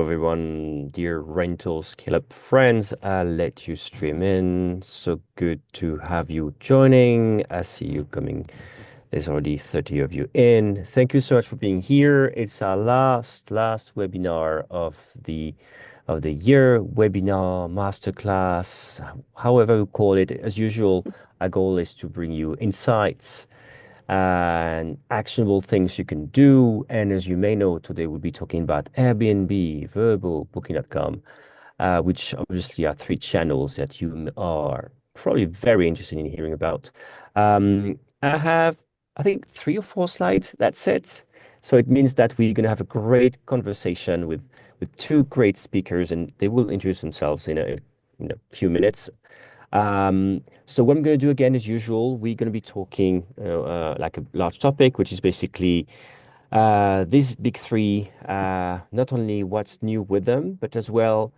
everyone, dear rental scale up friends. I'll let you stream in. So good to have you joining. I see you coming. There's already 30 of you in. Thank you so much for being here. It's our last webinar of the year, webinar, masterclass, however you call it. As usual, our goal is to bring you insights and actionable things you can do. And as you may know, today we'll be talking about Airbnb, Vrbo, Booking.com, which obviously are three channels that you are probably very interested in hearing about. I have, I think, three or four slides. That's it. So it means that we're going to have a great conversation with two great speakers, and they will introduce themselves in a few minutes. So what I'm going to do again, as usual, we're going to be talking like a large topic, which is basically these big three, not only what's new with them, but as well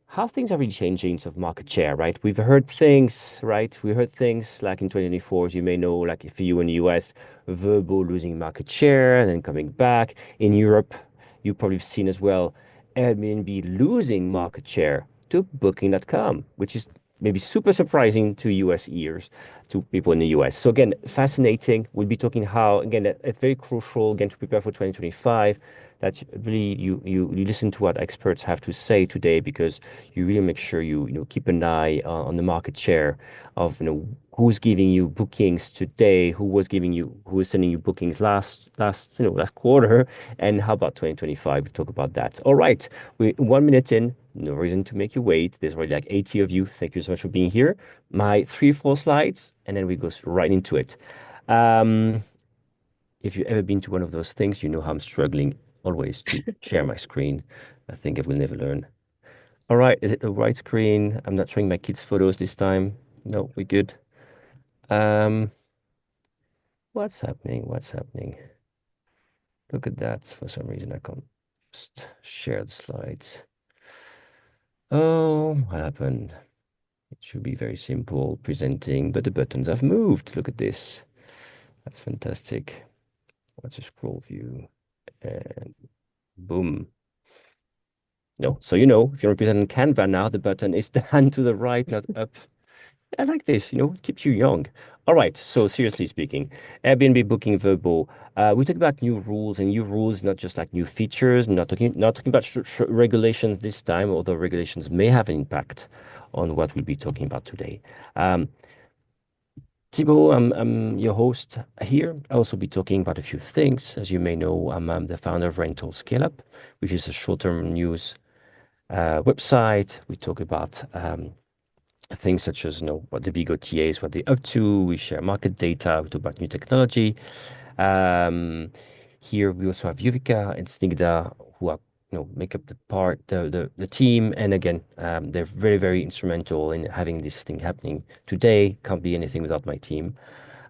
how things are really changing in terms of market share, right? We've heard things, right? We heard things like in 2024, as you may know, like if you in the US, Vrbo losing market share and then coming back. In Europe, you probably have seen as well Airbnb losing market share to Booking.com, which is maybe super surprising to US ears, to people in the US. So again, fascinating. We'll be talking how, again, it's very crucial, again, to prepare for 2025, that really you listen to what experts have to say today, because you really make sure you keep an eye on the market share of who's giving you bookings today, who was sending you bookings last quarter, and how about 2025? We talk about that. All right, we 1 minute in, no reason to make you wait. There's already like 80 of you. Thank you so much for being here. My 3 4 slides, and then we go right into it. Um, if you've ever been to one of those things, you know how I'm struggling always to share my screen. I think I will never learn. All right, is it the right screen? I'm not showing my kids' photos this time. No, we're good. Um, what's happening? What's happening? Look at that. For some reason, I can't just share the slides. Oh, what happened? It should be very simple presenting, but the buttons have moved. Look at this. That's fantastic. Let's just scroll view and boom. No, so if you're representing Canva now, the button is down to the right, not up. I like this, it keeps you young. All right, so seriously speaking, Airbnb booking verbal. We talk about new rules, and new rules, not just like new features, not talking about regulations this time, although regulations may have an impact on what we'll be talking about today. Um, Thibault, I'm your host here. I'll also be talking about a few things. As you may know, I'm the founder of Rental Scale Up, which is a short-term news website. We talk about things such as what the big OTAs, what they're up to. We share market data. We talk about new technology. Um, Here we also have Yuvika and Snigda, who are make up the team. And again, they're very, very instrumental in having this thing happening today. Can't be anything without my team.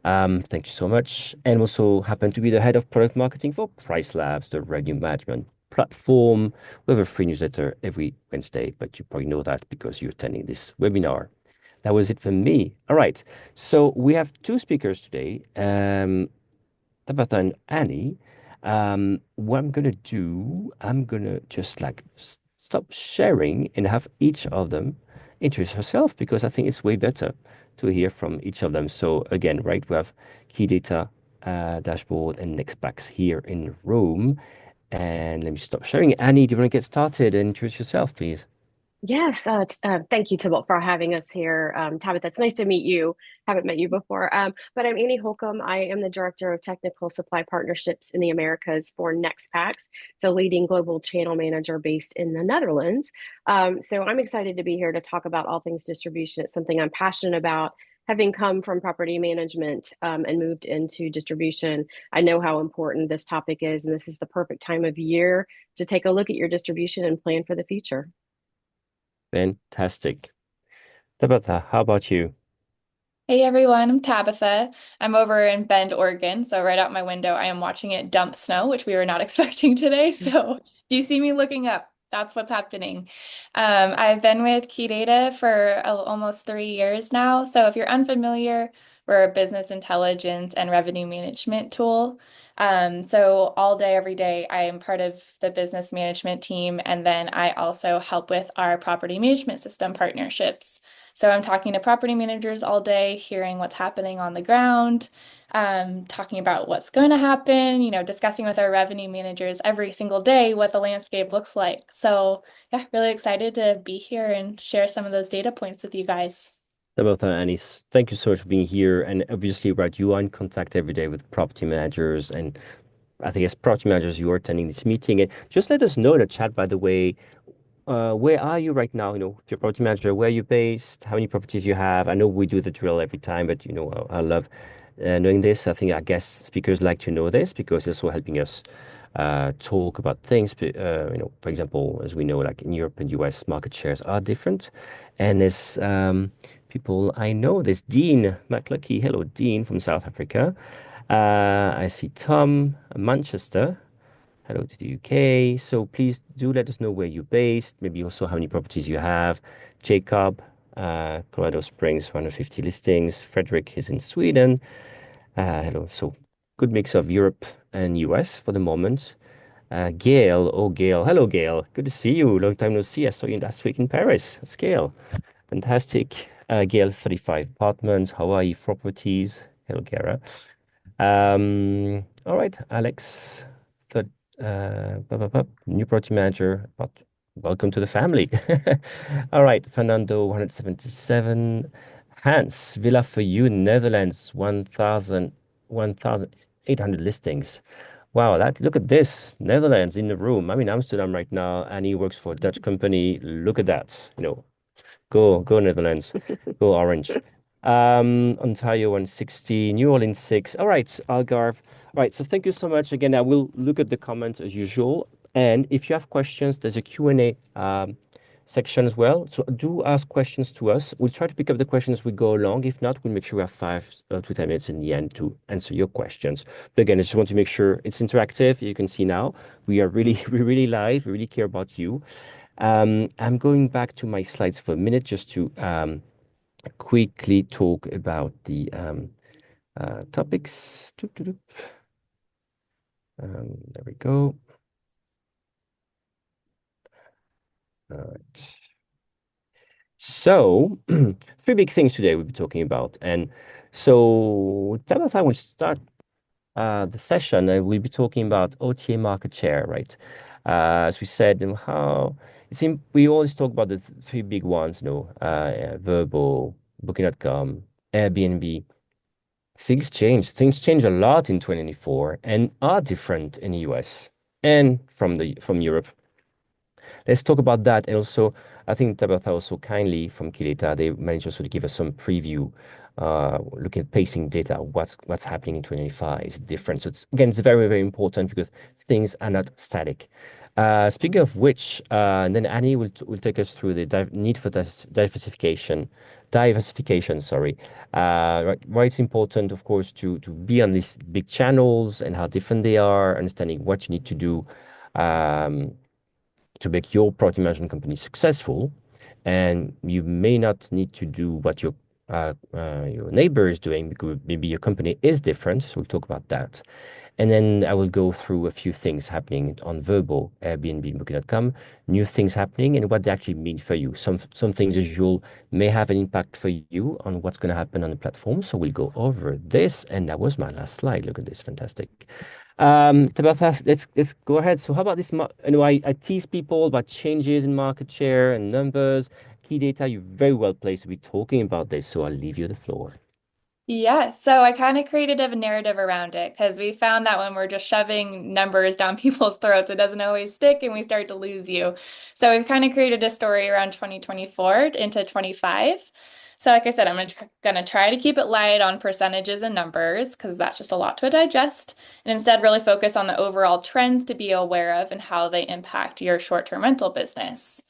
Thank you so much. And also happen to be the head of product marketing for Price Labs, the revenue management platform. We have a free newsletter every Wednesday, but you probably know that because you're attending this webinar. That was it for me. All right. So we have two speakers today, Tabitha and Annie. What I'm gonna do, I'm gonna just like stop sharing and have each of them introduce herself, because I think it's way better to hear from each of them. So again, right, we have Keydata dashboard and NextPax here in Rome. And let me stop sharing. Annie, do you want to get started and introduce yourself, please? Yes, thank you, Thibault, for having us here. Tabitha, it's nice to meet you. Haven't met you before. But I'm Annie Holcombe. I am the Director of Technical Supply Partnerships in the Americas for NextPax. It's a leading global channel manager based in the Netherlands. So I'm excited to be here to talk about all things distribution. It's something I'm passionate about. Having come from property management and moved into distribution, I know how important this topic is, and this is the perfect time of year to take a look at your distribution and plan for the future. Fantastic. Tabitha, how about you? Hey everyone, I'm Tabitha. I'm over in Bend, Oregon. So right out my window, I am watching it dump snow, which we were not expecting today. So if you see me looking up, that's what's happening. I've been with Keydata for almost 3 years now. So if you're unfamiliar, we're a business intelligence and revenue management tool. So all day, every day, I am part of the business management team, and then I also help with our property management system partnerships. So I'm talking to property managers all day, hearing what's happening on the ground, talking about what's going to happen, discussing with our revenue managers every single day what the landscape looks like. So yeah, really excited to be here and share some of those data points with you guys. Tabitha, Annie, thank you so much for being here. And obviously, right, you are in contact every day with property managers, and I think as property managers, you are attending this meeting. And just let us know in the chat, by the way, where are you right now? If you're a property manager, where are you based? How many properties you have? I know we do the drill every time, but I love knowing this. I think our guest speakers like to know this because it's also helping us talk about things. For example, as we know, like in Europe and US, market shares are different. And there's people I know. There's Dean McLucky. Hello, Dean from South Africa. I see Tom, Manchester. Hello to the UK. So please do let us know where you're based, maybe also how many properties you have. Jacob, Colorado Springs, 150 listings. Frederick is in Sweden. Hello. So good mix of Europe and US for the moment. Gail, oh Gail, hello Gail. Good to see you. Long time no see. I saw you last week in Paris. That's Gail. Fantastic. Gail, 35 apartments, Hawaii properties. Hello, Gara. All right, Alex, third, new project manager, but welcome to the family. All right, Fernando, 177. Hans, Villa for You, Netherlands, 1,800 listings. Wow, look at this. Netherlands in the room. I'm in Amsterdam right now, and he works for a Dutch company. Look at that. Go Netherlands. Go Orange. Ontario 160, New Orleans 6. All right, Algarve. All right, so thank you so much. Again, I will look at the comments as usual. And if you have questions, there's a Q&A section as well. So do ask questions to us. We'll try to pick up the questions as we go along. If not, we'll make sure we have 5 to 10 minutes in the end to answer your questions. But again, I just want to make sure it's interactive. You can see now we are really, we're really live. We really care about you. I'm going back to my slides for a minute just to quickly talk about the topics. There we go. All right. So, three big things today we'll be talking about. And so, Tabitha will start the session. We'll be talking about OTA market share, right? As we said, how it seems we always talk about the three big ones, Verbo, Booking.com, Airbnb. Things change. Things change a lot in 2024 and are different in the US and from Europe. Let's talk about that. And also, I think Tabitha also kindly from Keydata, they managed also to give us some preview, looking at pacing data, what's happening in 2025 is different. So it's very, very important because things are not static. Speaking of which, and then Annie will take us through the need for diversification, sorry. Why it's important, of course, to be on these big channels and how different they are, understanding what you need to do. To make your property management company successful, and you may not need to do what your neighbor is doing because maybe your company is different. So we'll talk about that. And then I will go through a few things happening on Verbo, Airbnb, Booking.com, new things happening and what they actually mean for you. Some things as usual may have an impact for you on what's going to happen on the platform. So we'll go over this. And that was my last slide. Look at this, fantastic. Tabitha, let's go ahead. So how about this? I tease people about changes in market share and numbers. Keydata, you're very well placed to be talking about this. So I'll leave you the floor. Yeah, so I kind of created a narrative around it because we found that when we're just shoving numbers down people's throats, it doesn't always stick and we start to lose you. So we've kind of created a story around 2024 into 25. So like I said, I'm gonna try to keep it light on percentages and numbers because that's just a lot to digest, and instead really focus on the overall trends to be aware of and how they impact your short-term rental business.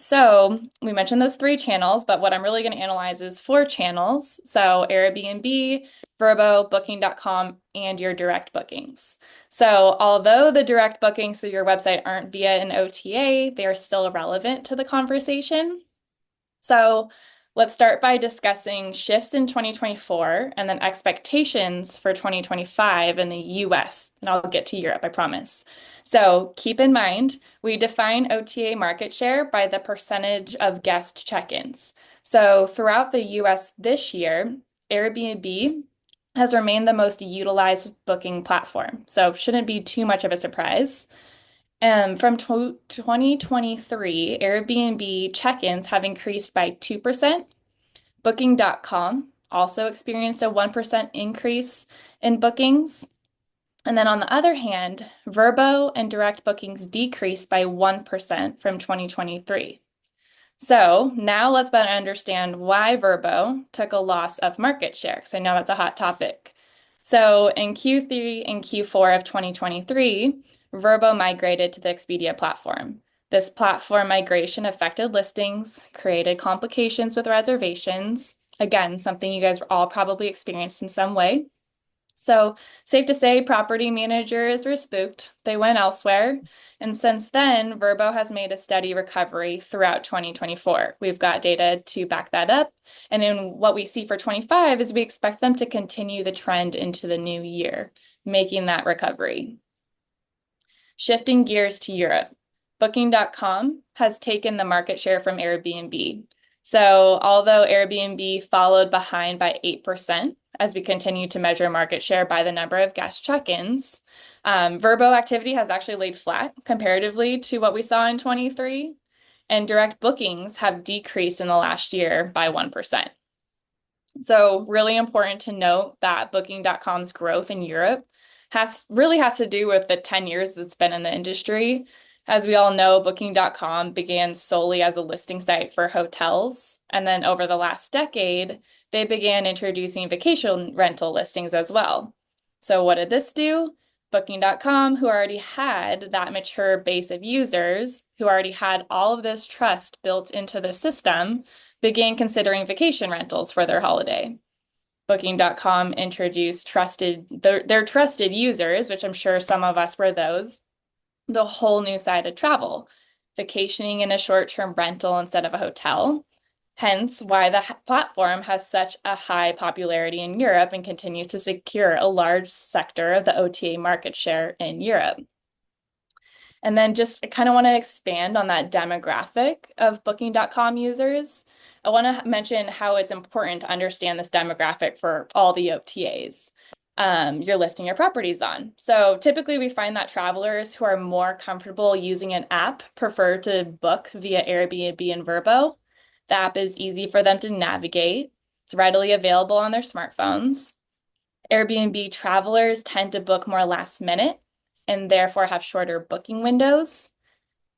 So we mentioned those three channels, but what I'm really going to analyze is four channels. So Airbnb, Vrbo, Booking.com, and your direct bookings. So although the direct bookings through your website aren't via an OTA, they are still relevant to the conversation. So Let's start by discussing shifts in 2024 and then expectations for 2025 in the US. And I'll get to Europe, I promise. So keep in mind, we define OTA market share by the percentage of guest check-ins. So throughout the US this year, Airbnb has remained the most utilized booking platform. So shouldn't be too much of a surprise. From 2023, Airbnb check-ins have increased by 2%. Booking.com also experienced a 1% increase in bookings. And then on the other hand, Vrbo and direct bookings decreased by 1% from 2023. So now let's better understand why Vrbo took a loss of market share, because I know that's a hot topic. So in Q3 and Q4 of 2023, Vrbo migrated to the Expedia platform. This platform migration affected listings, created complications with reservations. Again, something you guys all probably experienced in some way. So safe to say, property managers were spooked. They went elsewhere. And since then, Vrbo has made a steady recovery throughout 2024. We've got data to back that up. And in what we see for 25 is we expect them to continue the trend into the new year, making that recovery. Shifting gears to Europe, Booking.com has taken the market share from Airbnb. So although Airbnb followed behind by 8%, as we continue to measure market share by the number of guest check-ins, Vrbo activity has actually laid flat comparatively to what we saw in 23, and direct bookings have decreased in the last year by 1%. So really important to note that Booking.com's growth in Europe really has to do with the 10 years it's been in the industry. As we all know, Booking.com began solely as a listing site for hotels. And then over the last decade, they began introducing vacation rental listings as well. So what did this do? Booking.com, who already had that mature base of users, who already had all of this trust built into the system, began considering vacation rentals for their holiday. Booking.com introduced their trusted users, which I'm sure some of us were those, the whole new side of travel, vacationing in a short-term rental instead of a hotel. Hence why the platform has such a high popularity in Europe and continues to secure a large sector of the OTA market share in Europe. And then just I kind of want to expand on that demographic of Booking.com users. I want to mention how it's important to understand this demographic for all the OTAs you're listing your properties on. So typically we find that travelers who are more comfortable using an app prefer to book via Airbnb and Vrbo. The app is easy for them to navigate. It's readily available on their smartphones. Airbnb travelers tend to book more last minute and therefore have shorter booking windows.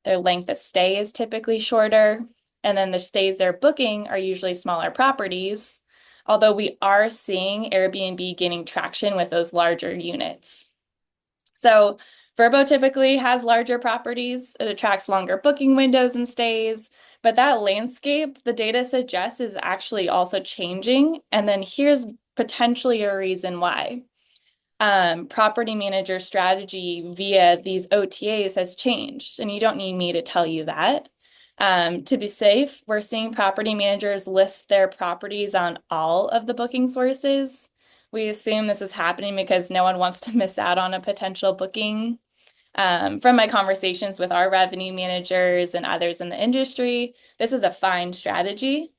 Their length of stay is typically shorter, and then the stays they're booking are usually smaller properties, although we are seeing Airbnb gaining traction with those larger units. So Vrbo typically has larger properties. It attracts longer booking windows and stays, but that landscape, the data suggests, is actually also changing. And then here's potentially a reason why. Property manager strategy via these OTAs has changed, and you don't need me to tell you that. To be safe, we're seeing property managers list their properties on all of the booking sources. We assume this is happening because no one wants to miss out on a potential booking. From my conversations with our revenue managers and others in the industry, this is a fine strategy.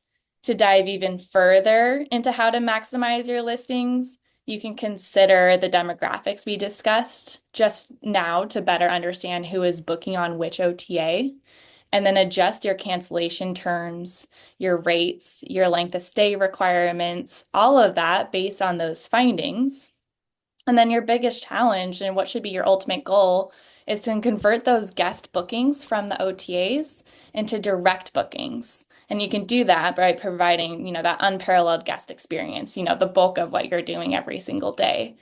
To dive even further into how to maximize your listings, you can consider the demographics we discussed just now to better understand who is booking on which OTA, and then adjust your cancellation terms, your rates, your length of stay requirements, all of that based on those findings. And then your biggest challenge and what should be your ultimate goal is to convert those guest bookings from the OTAs into direct bookings. And you can do that by providing, that unparalleled guest experience, the bulk of what you're doing every single day.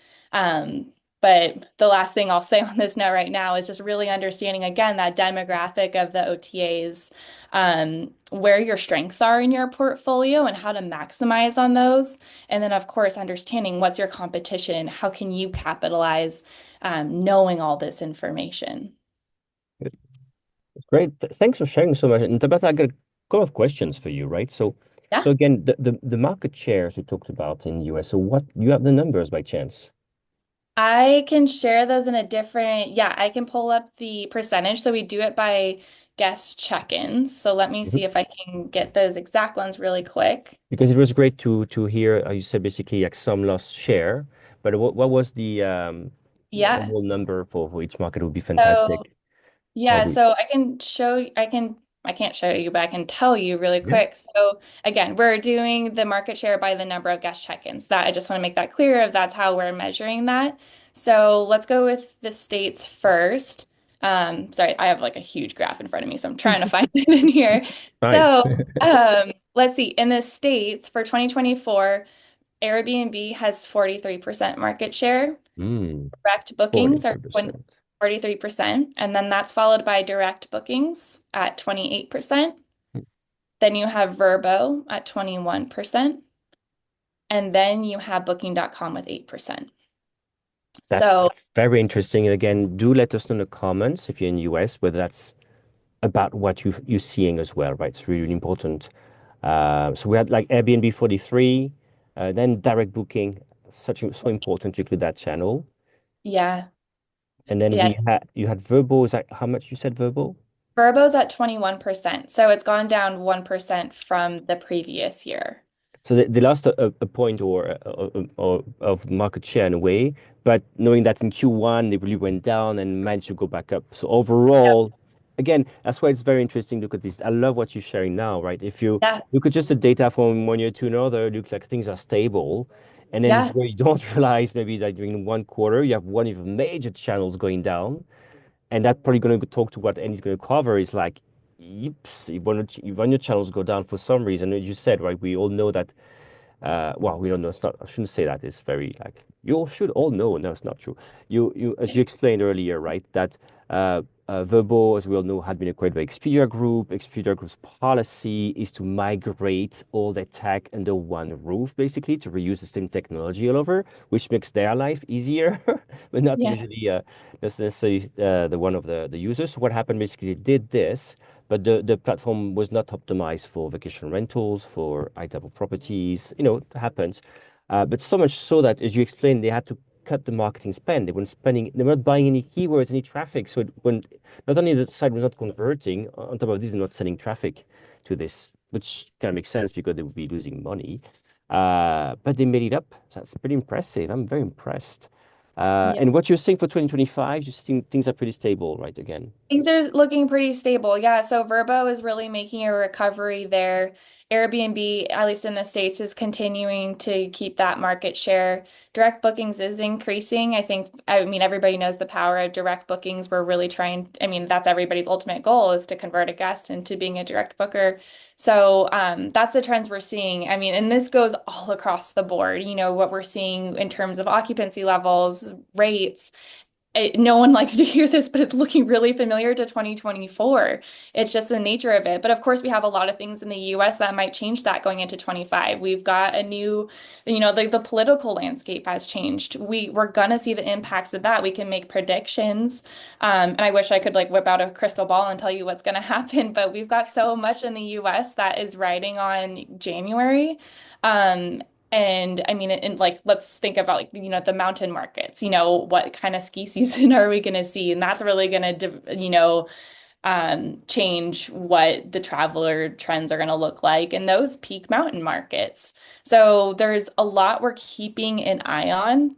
But the last thing I'll say on this note right now is just really understanding, again, that demographic of the OTAs, where your strengths are in your portfolio and how to maximize on those. And then, of course, understanding what's your competition, how can you capitalize, knowing all this information. Great. Thanks for sharing so much. And Tabitha, I got a couple of questions for you, right? So Yeah. So again, the market shares we talked about in the US. So what you have the numbers by chance? I can share those in a different, yeah, I can pull up the percentage. So we do it by guest check-ins. So let me Mhm. see if I can get those exact ones really quick. Because it was great to hear you said basically like some lost share, but what was the Yeah. whole number for each market would be So fantastic. yeah, Probably. so I can show you, I can't show you, but I can tell you really Yeah. quick. So again, we're doing the market share by the number of guest check-ins. That I just want to make that clear if that's how we're measuring that. So let's go with the states first. Sorry, I have like a huge graph in front of me, so I'm trying to find it in here. Fine. So let's see. In the states for 2024, Airbnb has 43% market share. Mm, Direct bookings are 43%. 43%, and then that's followed by direct bookings at 28%. Then you have Verbo at 21%, and then you have Booking.com with 8%. So, That's very interesting. And again, do let us know in the comments if you're in the US whether that's about what you're seeing as well, right? It's really, really important. So we had like Airbnb 43, then direct booking, so important to include that channel. yeah, And then yeah. you had Verbo. Is that how much you said Verbo? Verbo's at 21%. So it's gone down 1% from the previous year. So they lost a point or of market share in a way, but knowing that in Q1 they really went down and managed to go back up. So Yeah, overall, again, that's why it's very interesting to look at this. I love what you're sharing now, right? If you yeah, look at just the data from 1 year to another, it looks like things are stable. And then this is yeah, where you don't realize maybe that during 1 quarter, you have one of the major channels going down. And that's probably going to talk to what Annie's going to cover is like, yep, when your channels go down for some reason, as you said, right? We all know that well, we don't know. It's not. I shouldn't say that. It's very like you all should all know. No, it's not true. As you explained earlier, right? That Verbo, as we all know, had been acquired by Expedia Group. Expedia Group's policy is to migrate all their tech under one roof, basically, to reuse the same technology all over, which makes their life easier, but not yeah, usually necessarily the one of the users. So what happened basically, they did this. But the platform was not optimized for vacation rentals, for high level properties. It happens. But so much so that, as you explained, they had to cut the marketing spend. They weren't spending, they weren't buying any keywords, any traffic. So when not only the site was not converting, on top of this, they're not sending traffic to this, which kind of makes sense because they would be losing money. But they made it up. So that's pretty impressive. I'm very impressed. yeah. And what you're saying for 2025, you think things are pretty stable, right? Again. Things are looking pretty stable. Yeah, so Verbo is really making a recovery there. Airbnb, at least in the States, is continuing to keep that market share. Direct bookings is increasing. I mean, everybody knows the power of direct bookings. We're really trying, I mean, that's everybody's ultimate goal is to convert a guest into being a direct booker. So that's the trends we're seeing. I mean, and this goes all across the board. What we're seeing in terms of occupancy levels, rates no one likes to hear this, but it's looking really familiar to 2024. It's just the nature of it. But of course, we have a lot of things in the US that might change that going into 25. We've got a new, the political landscape has changed. We're gonna see the impacts of that. We can make predictions. And I wish I could like whip out a crystal ball and tell you what's gonna happen, but we've got so much in the US that is riding on January. Um, and I mean, and like, let's think about like, the mountain markets, what kind of ski season are we going to see? And that's really going to, change what the traveler trends are going to look like in those peak mountain markets. So there's a lot we're keeping an eye on.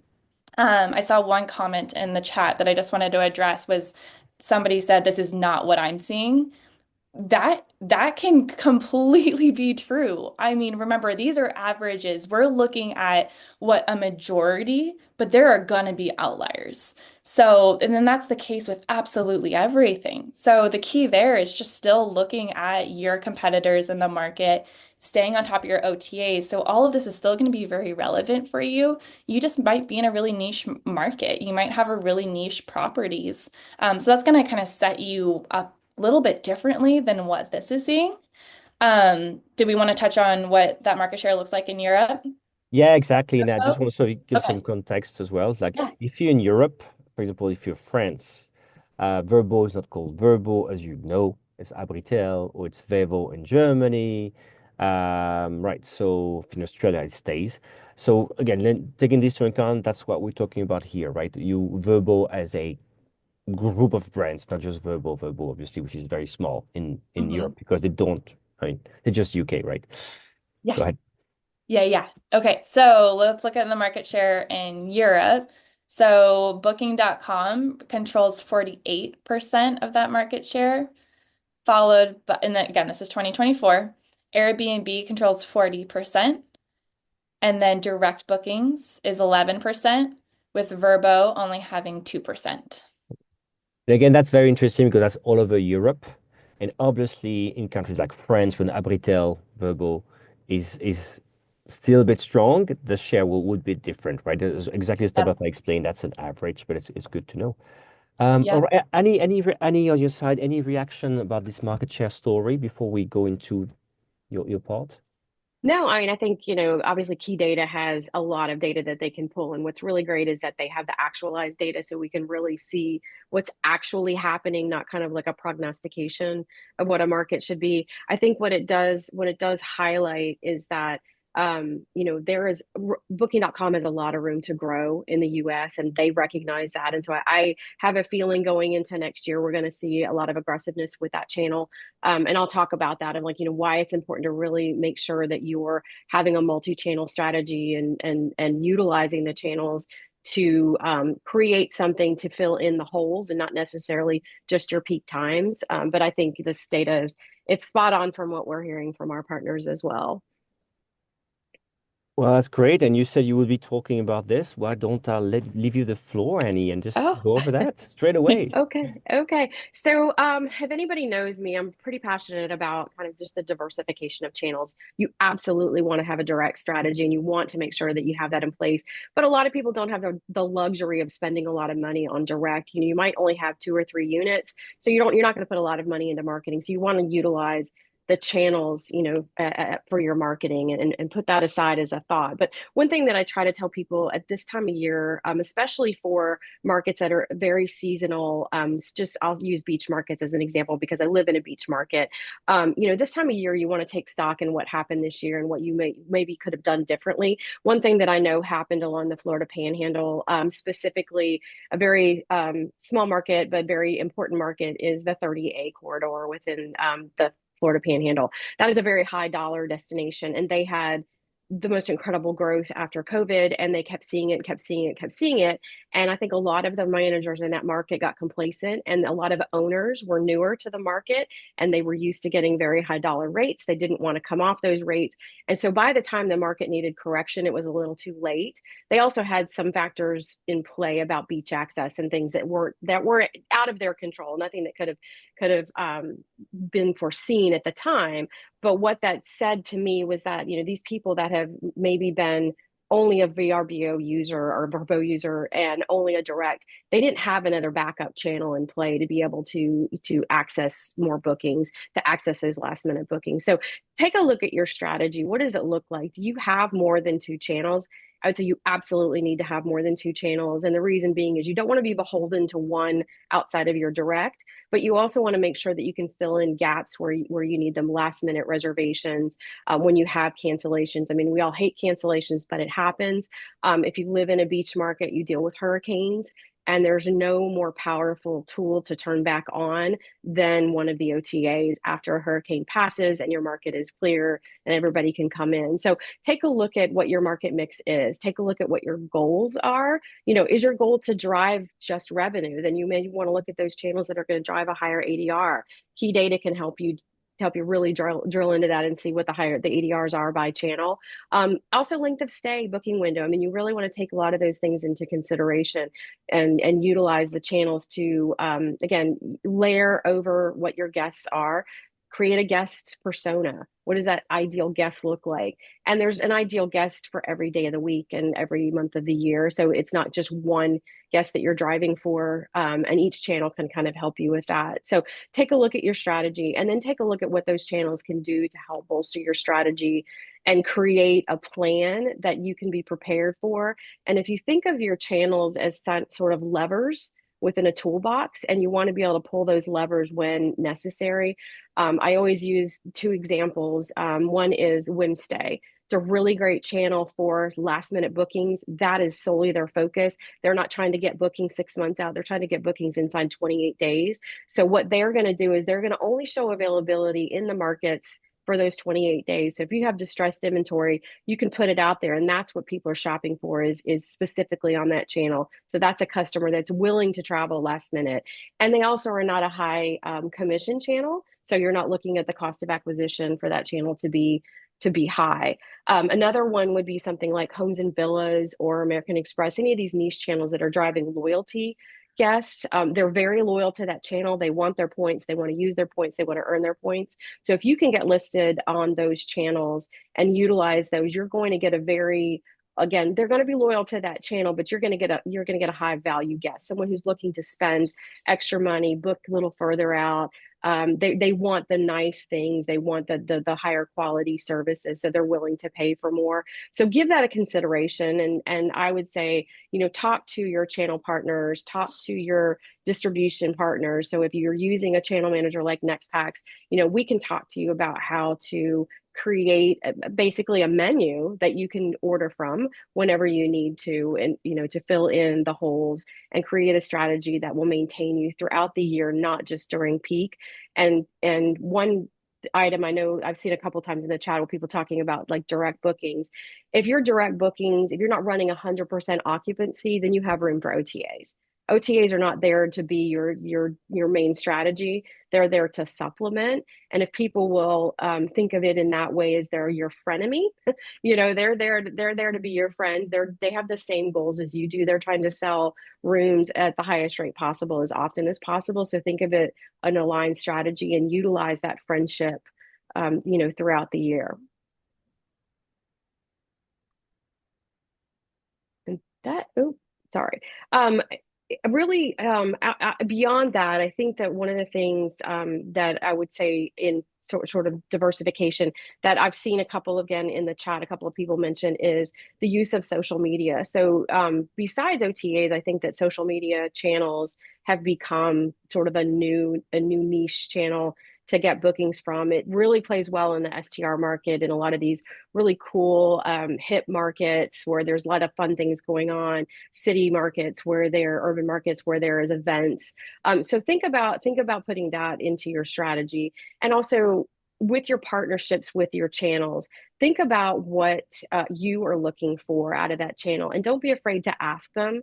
I saw one comment in the chat that I just wanted to address was somebody said, this is not what I'm seeing. That can completely be true. I mean, remember, these are averages. We're looking at what a majority, but there are gonna be outliers. So, and then that's the case with absolutely everything. So the key there is just still looking at your competitors in the market, staying on top of your OTAs. So all of this is still going to be very relevant for you. You just might be in a really niche market. You might have a really niche properties. So that's going to kind of set you up little bit differently than what this is seeing. Do we want to touch on what that market share looks like in Europe, Yeah, exactly. And I just want folks? to sort of give Okay. some context as well. Like Yeah. if you're in Europe, for example, if you're France, Verbo is not called Verbo, as you know, it's Abritel or it's Vevo in Germany. Right. So in Australia, it stays. So again, taking this into account, that's what we're talking about here, right? You Verbal as a group of brands, not just Verbal obviously, which is very small in Hmm. Europe because they don't, I mean, they're just UK, right? Yeah. Go ahead. Yeah, yeah. Okay, so let's look at the market share in Europe. So Booking.com controls 48% of that market share, followed by, and then, again, this is 2024. Airbnb controls 40%, and then direct bookings is 11%, with Vrbo only having 2%. And again, that's very interesting because that's all over Europe. And obviously in countries like France, when Abritel Verbal is still a bit strong, the share would be different, right? It's exactly as Yep. Tabitha explained, that's an average, but it's good to know. All Yep. right, any on your side, any reaction about this market share story before we go into your part? No, I mean, I think, obviously Keydata has a lot of data that they can pull. And what's really great is that they have the actualized data so we can really see what's actually happening, not kind of like a prognostication of what a market should be. I think what it does highlight is that there is booking.com has a lot of room to grow in the US and they recognize that. And so I have a feeling going into next year, we're going to see a lot of aggressiveness with that channel. And I'll talk about that and like, why it's important to really make sure that you're having a multi-channel strategy and utilizing the channels to create something to fill in the holes and not necessarily just your peak times. But I think this data it's spot on from what we're hearing from our partners as well. Well, that's great. And you said you would be talking about this. Why don't I leave you the floor, Annie, and just Oh, go over that straight away? okay, okay. So, if anybody knows me, I'm pretty passionate about kind of just the diversification of channels. You absolutely want to have a direct strategy and you want to make sure that you have that in place. But a lot of people don't have the luxury of spending a lot of money on direct. You might only have 2 or 3 units, so you're not going to put a lot of money into marketing. So you want to utilize the channels, for your marketing and put that aside as a thought. But one thing that I try to tell people at this time of year, especially for markets that are very seasonal. Just I'll use beach markets as an example because I live in a beach market. This time of year you want to take stock in what happened this year and what you maybe could have done differently. One thing that I know happened along the Florida Panhandle, specifically a very small market but very important market, is the 30A corridor within the Florida Panhandle. That is a very high dollar destination, and they had the most incredible growth after COVID, and they kept seeing it, kept seeing it, kept seeing it. And I think a lot of the managers in that market got complacent, and a lot of owners were newer to the market and they were used to getting very high dollar rates. They didn't want to come off those rates. And so by the time the market needed correction, it was a little too late. They also had some factors in play about beach access and things that were out of their control, nothing that could have been foreseen at the time. But what that said to me was that, these people that have maybe been only a VRBO user or Verbo user and only a direct, they didn't have another backup channel in play to be able to access more bookings, to access those last minute bookings. So take a look at your strategy. What does it look like? Do you have more than 2 channels? I would say you absolutely need to have more than 2 channels. And the reason being is you don't want to be beholden to one outside of your direct, but you also want to make sure that you can fill in gaps where you need them, last minute reservations, when you have cancellations. I mean, we all hate cancellations, but it happens. If you live in a beach market, you deal with hurricanes. And there's no more powerful tool to turn back on than one of the OTAs after a hurricane passes and your market is clear and everybody can come in. So take a look at what your market mix is. Take a look at what your goals are. Is your goal to drive just revenue? Then you may want to look at those channels that are going to drive a higher ADR. Keydata can help you really drill into that and see what the ADRs are by channel. Also, length of stay, booking window. I mean, you really want to take a lot of those things into consideration and utilize the channels to again layer over what your guests are. Create a guest persona. What does that ideal guest look like? And there's an ideal guest for every day of the week and every month of the year. So it's not just one guest that you're driving for. And each channel can kind of help you with that. So take a look at your strategy and then take a look at what those channels can do to help bolster your strategy and create a plan that you can be prepared for. And if you think of your channels as sort of levers, within a toolbox, and you want to be able to pull those levers when necessary. I always use two examples. One is Whimstay. It's a really great channel for last minute bookings. That is solely their focus. They're not trying to get bookings 6 months out. They're trying to get bookings inside 28 days. So what they're going to do is they're going to only show availability in the markets for those 28 days. So if you have distressed inventory, you can put it out there, and that's what people are shopping for is specifically on that channel. So that's a customer that's willing to travel last minute. And they also are not a high commission channel. So you're not looking at the cost of acquisition for that channel to be high. Another one would be something like Homes and Villas or American Express, any of these niche channels that are driving loyalty guests. They're very loyal to that channel. They want their points. They want to use their points. They want to earn their points. So if you can get listed on those channels and utilize those, you're going to get a very, again, they're going to be loyal to that channel, but you're going to get a high value guest, someone who's looking to spend extra money, book a little further out. They want the nice things. They want the higher quality services, so they're willing to pay for more. So give that a consideration, and I would say, talk to your channel partners, talk to your distribution partners. So if you're using a channel manager like NextPax, we can talk to you about how to create basically a menu that you can order from whenever you need to, and to fill in the holes and create a strategy that will maintain you throughout the year, not just during peak. And one item I know I've seen a couple times in the chat with people talking about like direct bookings. If you're not running 100% occupancy, then you have room for OTAs. OTAs are not there to be your main strategy. They're there to supplement. And if people will think of it in that way, as they're your frenemy, they're there to be your friend. They have the same goals as you do. They're trying to sell rooms at the highest rate possible as often as possible. So think of it an aligned strategy and utilize that friendship, throughout the year. And oh, sorry. Really, beyond that, I think that one of the things that I would say in sort of diversification that I've seen a couple again in the chat, a couple of people mention is the use of social media. So besides OTAs, I think that social media channels have become sort of a new niche channel to get bookings from. It really plays well in the STR market and a lot of these really cool hip markets where there's a lot of fun things going on, city markets urban markets where there is events. So think about putting that into your strategy, and also with your partnerships with your channels, think about what you are looking for out of that channel, and don't be afraid to ask them.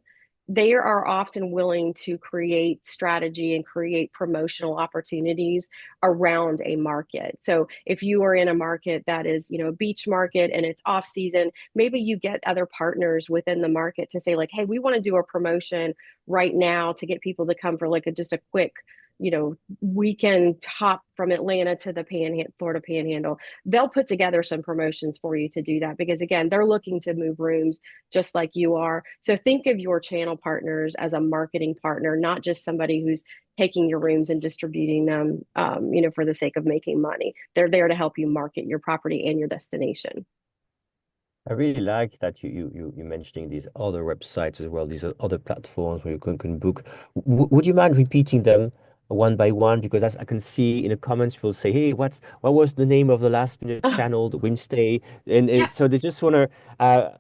They are often willing to create strategy and create promotional opportunities around a market. So if you are in a market that is, a beach market and it's off season, maybe you get other partners within the market to say like, hey, we want to do a promotion right now to get people to come for like just a quick, weekend hop from Atlanta to the Florida Panhandle. They'll put together some promotions for you to do that because again, they're looking to move rooms just like you are. So think of your channel partners as a marketing partner, not just somebody who's taking your rooms and distributing them, for the sake of making money. They're there to help you market your property and your destination. I really like that you mentioning these other websites as well, these other platforms where you can book. Would you mind repeating them one by one? Because as I can see in the comments, people say, "Hey, what was the name of the last minute channel, the Whimstay?" And Yeah. so they just want to.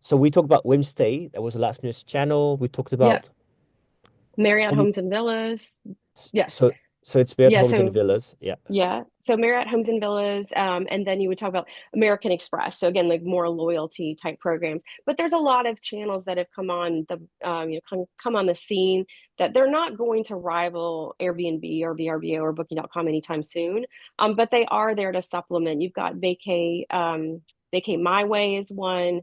So we talked about Whimstay. That was the last minute channel. We talked Yeah. about Marriott home. Homes and Villas. Yes. So it's Beard Yeah. Homes and So Villas. Yeah. yeah. So Marriott Homes and Villas, and then you would talk about American Express. So again, like more loyalty type programs. But there's a lot of channels that have come on come on the scene that they're not going to rival Airbnb or VRBO or Booking.com anytime soon. But they are there to supplement. You've got Vacay My Way is one.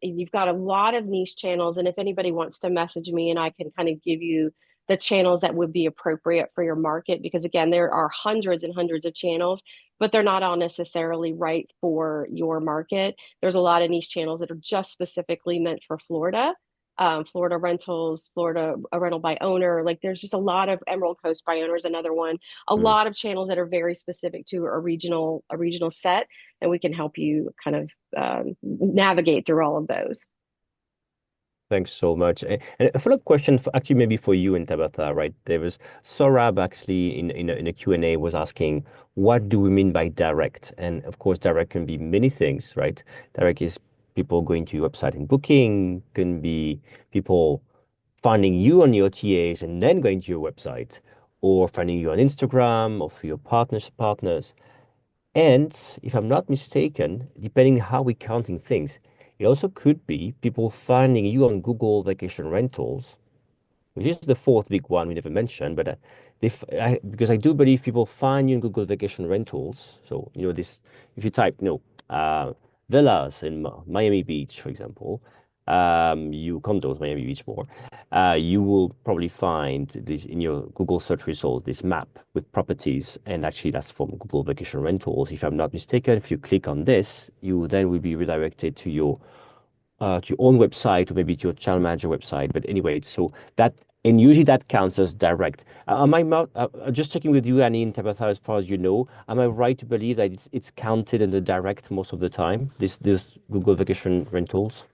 You've got a lot of niche channels, and if anybody wants to message me, and I can kind of give you the channels that would be appropriate for your market, because again, there are hundreds and hundreds of channels, but they're not all necessarily right for your market. There's a lot of niche channels that are just specifically meant for Florida. Florida rentals, Florida a rental by owner. Like there's just a lot of Emerald Coast by owner is another one. A Mm. lot of channels that are very specific to a regional set, and we can help you kind of navigate through all of those. Thanks so much. And a follow-up question, for, actually, maybe for you and Tabitha, right? There was Sorab actually in a Q&A was asking, what do we mean by direct? And of course, direct can be many things, right? Direct is people going to your website and booking, can be people finding you on your TAs and then going to your website, or finding you on Instagram or through your partners. And if I'm not mistaken, depending how we're counting things, it also could be people finding you on Google Vacation Rentals, which is the fourth big one we never mentioned, but because I do believe people find you in Google Vacation Rentals. So, this, if you type, villas in Miami Beach, for example, you condos, Miami Beach more, you will probably find this in your Google search result, this map with properties, and actually that's from Google Vacation Rentals. If I'm not mistaken, if you click on this, you then will be redirected to your own website or maybe to your channel manager website. But anyway, so that and usually that counts as direct. Am I just checking with you, Annie and Tabitha, as far as you know, am I right to believe that it's counted in the direct most of the time? This Google Vacation Rentals.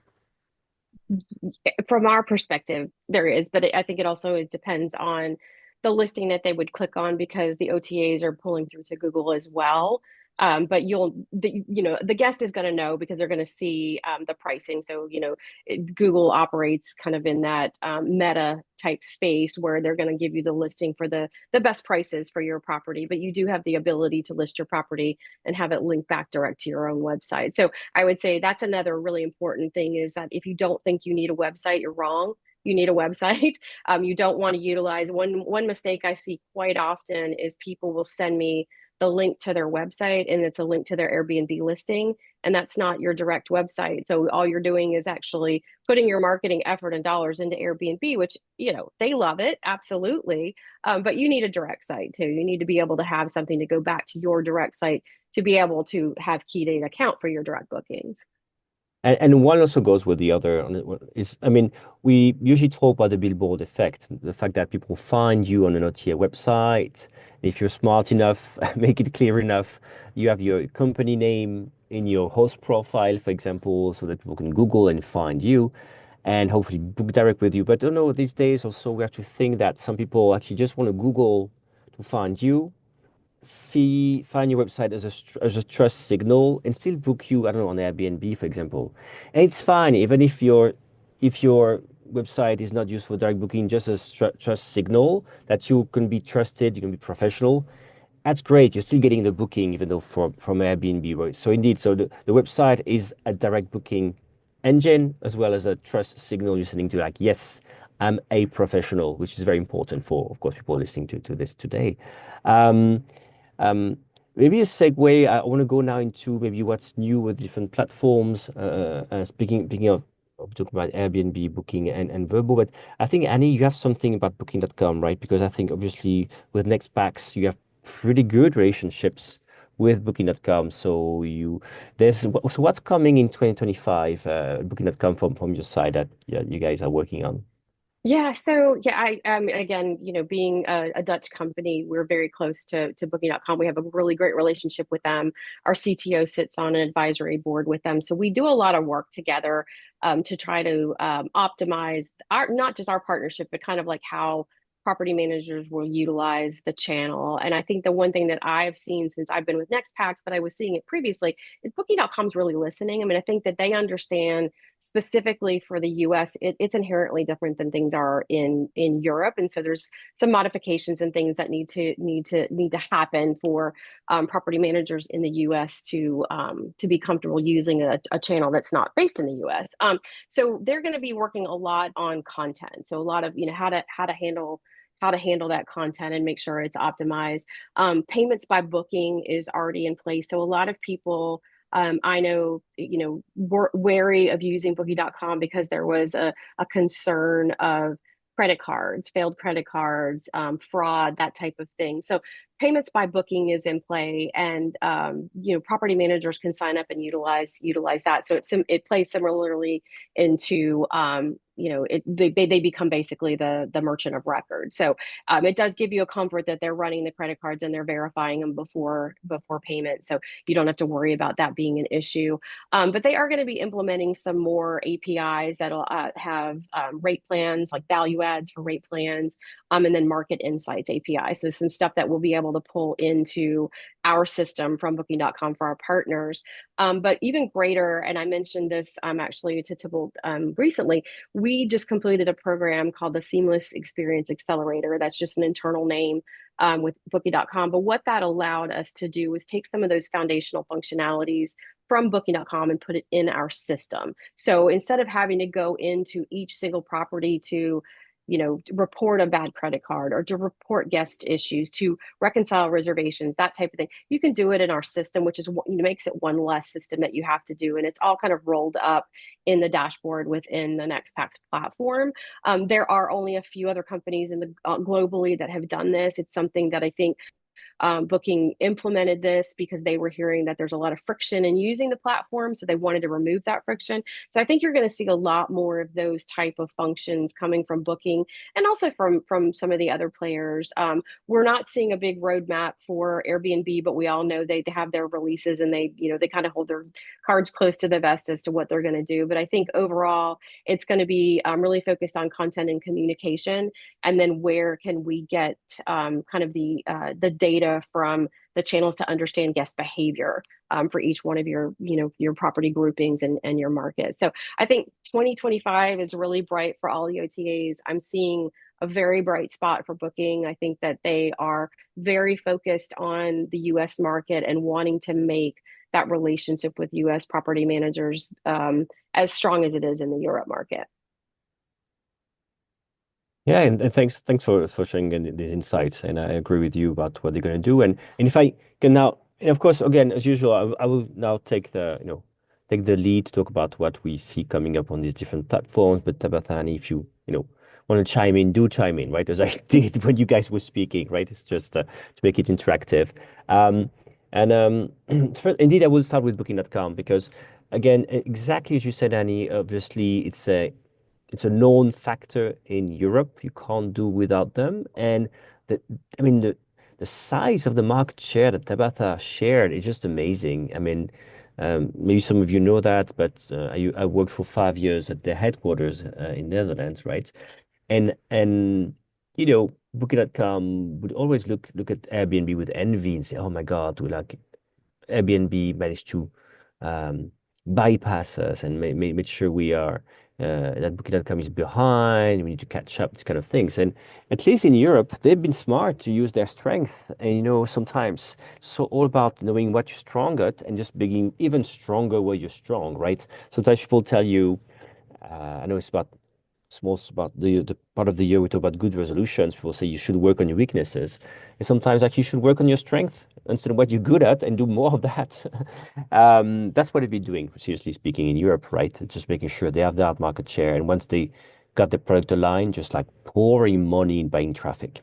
From our perspective, there is, but I think it depends on the listing that they would click on because the OTAs are pulling through to Google as well. But the guest is going to know because they're going to see the pricing. So, Google operates kind of in that meta type space where they're going to give you the listing for the best prices for your property. But you do have the ability to list your property and have it linked back direct to your own website. So I would say that's another really important thing is that if you don't think you need a website, you're wrong. You need a website. You don't want to utilize one mistake I see quite often is people will send me the link to their website and it's a link to their Airbnb listing. And that's not your direct website. So all you're doing is actually putting your marketing effort and dollars into Airbnb, which, they love it. Absolutely. But you need a direct site too. You need to be able to have something to go back to your direct site to be able to have Keydata account for your direct bookings. And one also goes with the other. I mean, we usually talk about the billboard effect, the fact that people find you on an OTA website. If you're smart enough, make it clear enough, you have your company name in your host profile, for example, so that people can Google and find you and hopefully book direct with you. But I don't know, these days also we have to think that some people actually just want to Google to find you, find your website as as a trust signal and still book you, I don't know, on Airbnb, for example. And it's fine, even if your website is not used for direct booking, just as trust signal that you can be trusted, you can be professional. That's great. You're still getting the booking, even though from Airbnb, right? So indeed, so the website is a direct booking engine as well as a trust signal listening to, like, yes, I'm a professional, which is very important for, of course, people listening to this today. Um, um, Maybe a segue. I want to go now into maybe what's new with different platforms. Speaking of talking about Airbnb, Booking, and Vrbo, but I think Annie, you have something about Booking.com, right? Because I think obviously with NextPax, you have pretty good relationships with Booking.com. So what's coming in 2025, Booking.com from your side that, yeah, you guys are working on. Yeah, so yeah, I again, being a Dutch company, we're very close to Booking.com. We have a really great relationship with them. Our CTO sits on an advisory board with them, so we do a lot of work together to try to optimize our not just our partnership, but kind of like how property managers will utilize the channel. And I think the one thing that I've seen since I've been with NextPax, but I was seeing it previously, is Booking.com's really listening. I mean, I think that they understand specifically for the US, it's inherently different than things are in Europe, and so there's some modifications and things that need to happen for property managers in the US to be comfortable using a channel that's not based in the US. So they're going to be working a lot on content, so a lot of how to handle that content and make sure it's optimized. Payments by booking is already in place, so a lot of people I know, were wary of using Booking.com because there was a concern of failed credit cards, fraud, that type of thing. So payments by booking is in play, and property managers can sign up and utilize that. So it plays similarly into they become basically the merchant of record. So it does give you a comfort that they're running the credit cards and they're verifying them before payment. So you don't have to worry about that being an issue. But they are going to be implementing some more APIs that'll have rate plans, like value adds for rate plans, and then market insights API. So some stuff that we'll be able to pull into our system from Booking.com for our partners. But even greater, and I mentioned this actually to Thibault recently, we just completed a program called the Seamless Experience Accelerator. That's just an internal name with Booking.com. But what that allowed us to do was take some of those foundational functionalities from Booking.com and put it in our system. So instead of having to go into each single property to report a bad credit card or to report guest issues, to reconcile reservations, that type of thing. You can do it in our system, which is what makes it one less system that you have to do. And it's all kind of rolled up in the dashboard within the NextPax platform. There are only a few other companies in the globally that have done this. It's something that I think Booking implemented this because they were hearing that there's a lot of friction in using the platform, so they wanted to remove that friction. So I think you're going to see a lot more of those type of functions coming from Booking and also from some of the other players. We're not seeing a big roadmap for Airbnb, but we all know they have their releases and they kind of hold their cards close to the vest as to what they're going to do. But I think overall, it's going to be really focused on content and communication, and then where can we get kind of the data from the channels to understand guest behavior for each one of your property groupings and your market. So I think 2025 is really bright for all the OTAs. I'm seeing a very bright spot for Booking. I think that they are very focused on the US market and wanting to make that relationship with US property managers as strong as it is in the Europe market. Yeah, and thanks for sharing these insights. And I agree with you about what they're going to do. And if I can now, and of course, again, as usual, I will now take the lead to talk about what we see coming up on these different platforms. But Tabitha, Annie, if you want to chime in, do chime in, right? As I did when you guys were speaking, right? It's just to make it interactive. And indeed, I will start with Booking.com because, again, exactly as you said, Annie, obviously it's a known factor in Europe. You can't do without them. And the, I mean, the size of the market share that Tabitha shared is just amazing. I mean, maybe some of you know that, but I worked for 5 years at their headquarters in Netherlands, right? And Booking.com would always look at Airbnb with envy and say, "Oh my God, we like Airbnb managed to um, bypass us and made sure we are that Booking.com is behind. We need to catch up, these kind of things." And at least in Europe, they've been smart to use their strength. And sometimes so all about knowing what you're strong at and just being even stronger where you're strong, right? Sometimes people tell you, I know it's about the part of the year we talk about good resolutions. People say you should work on your weaknesses. And sometimes like you should work on your strength instead of what you're good at and do more of that. That's what they've been doing, seriously speaking, in Europe, right? Just making sure they have that market share. And once they got the product aligned, just like pouring money in buying traffic.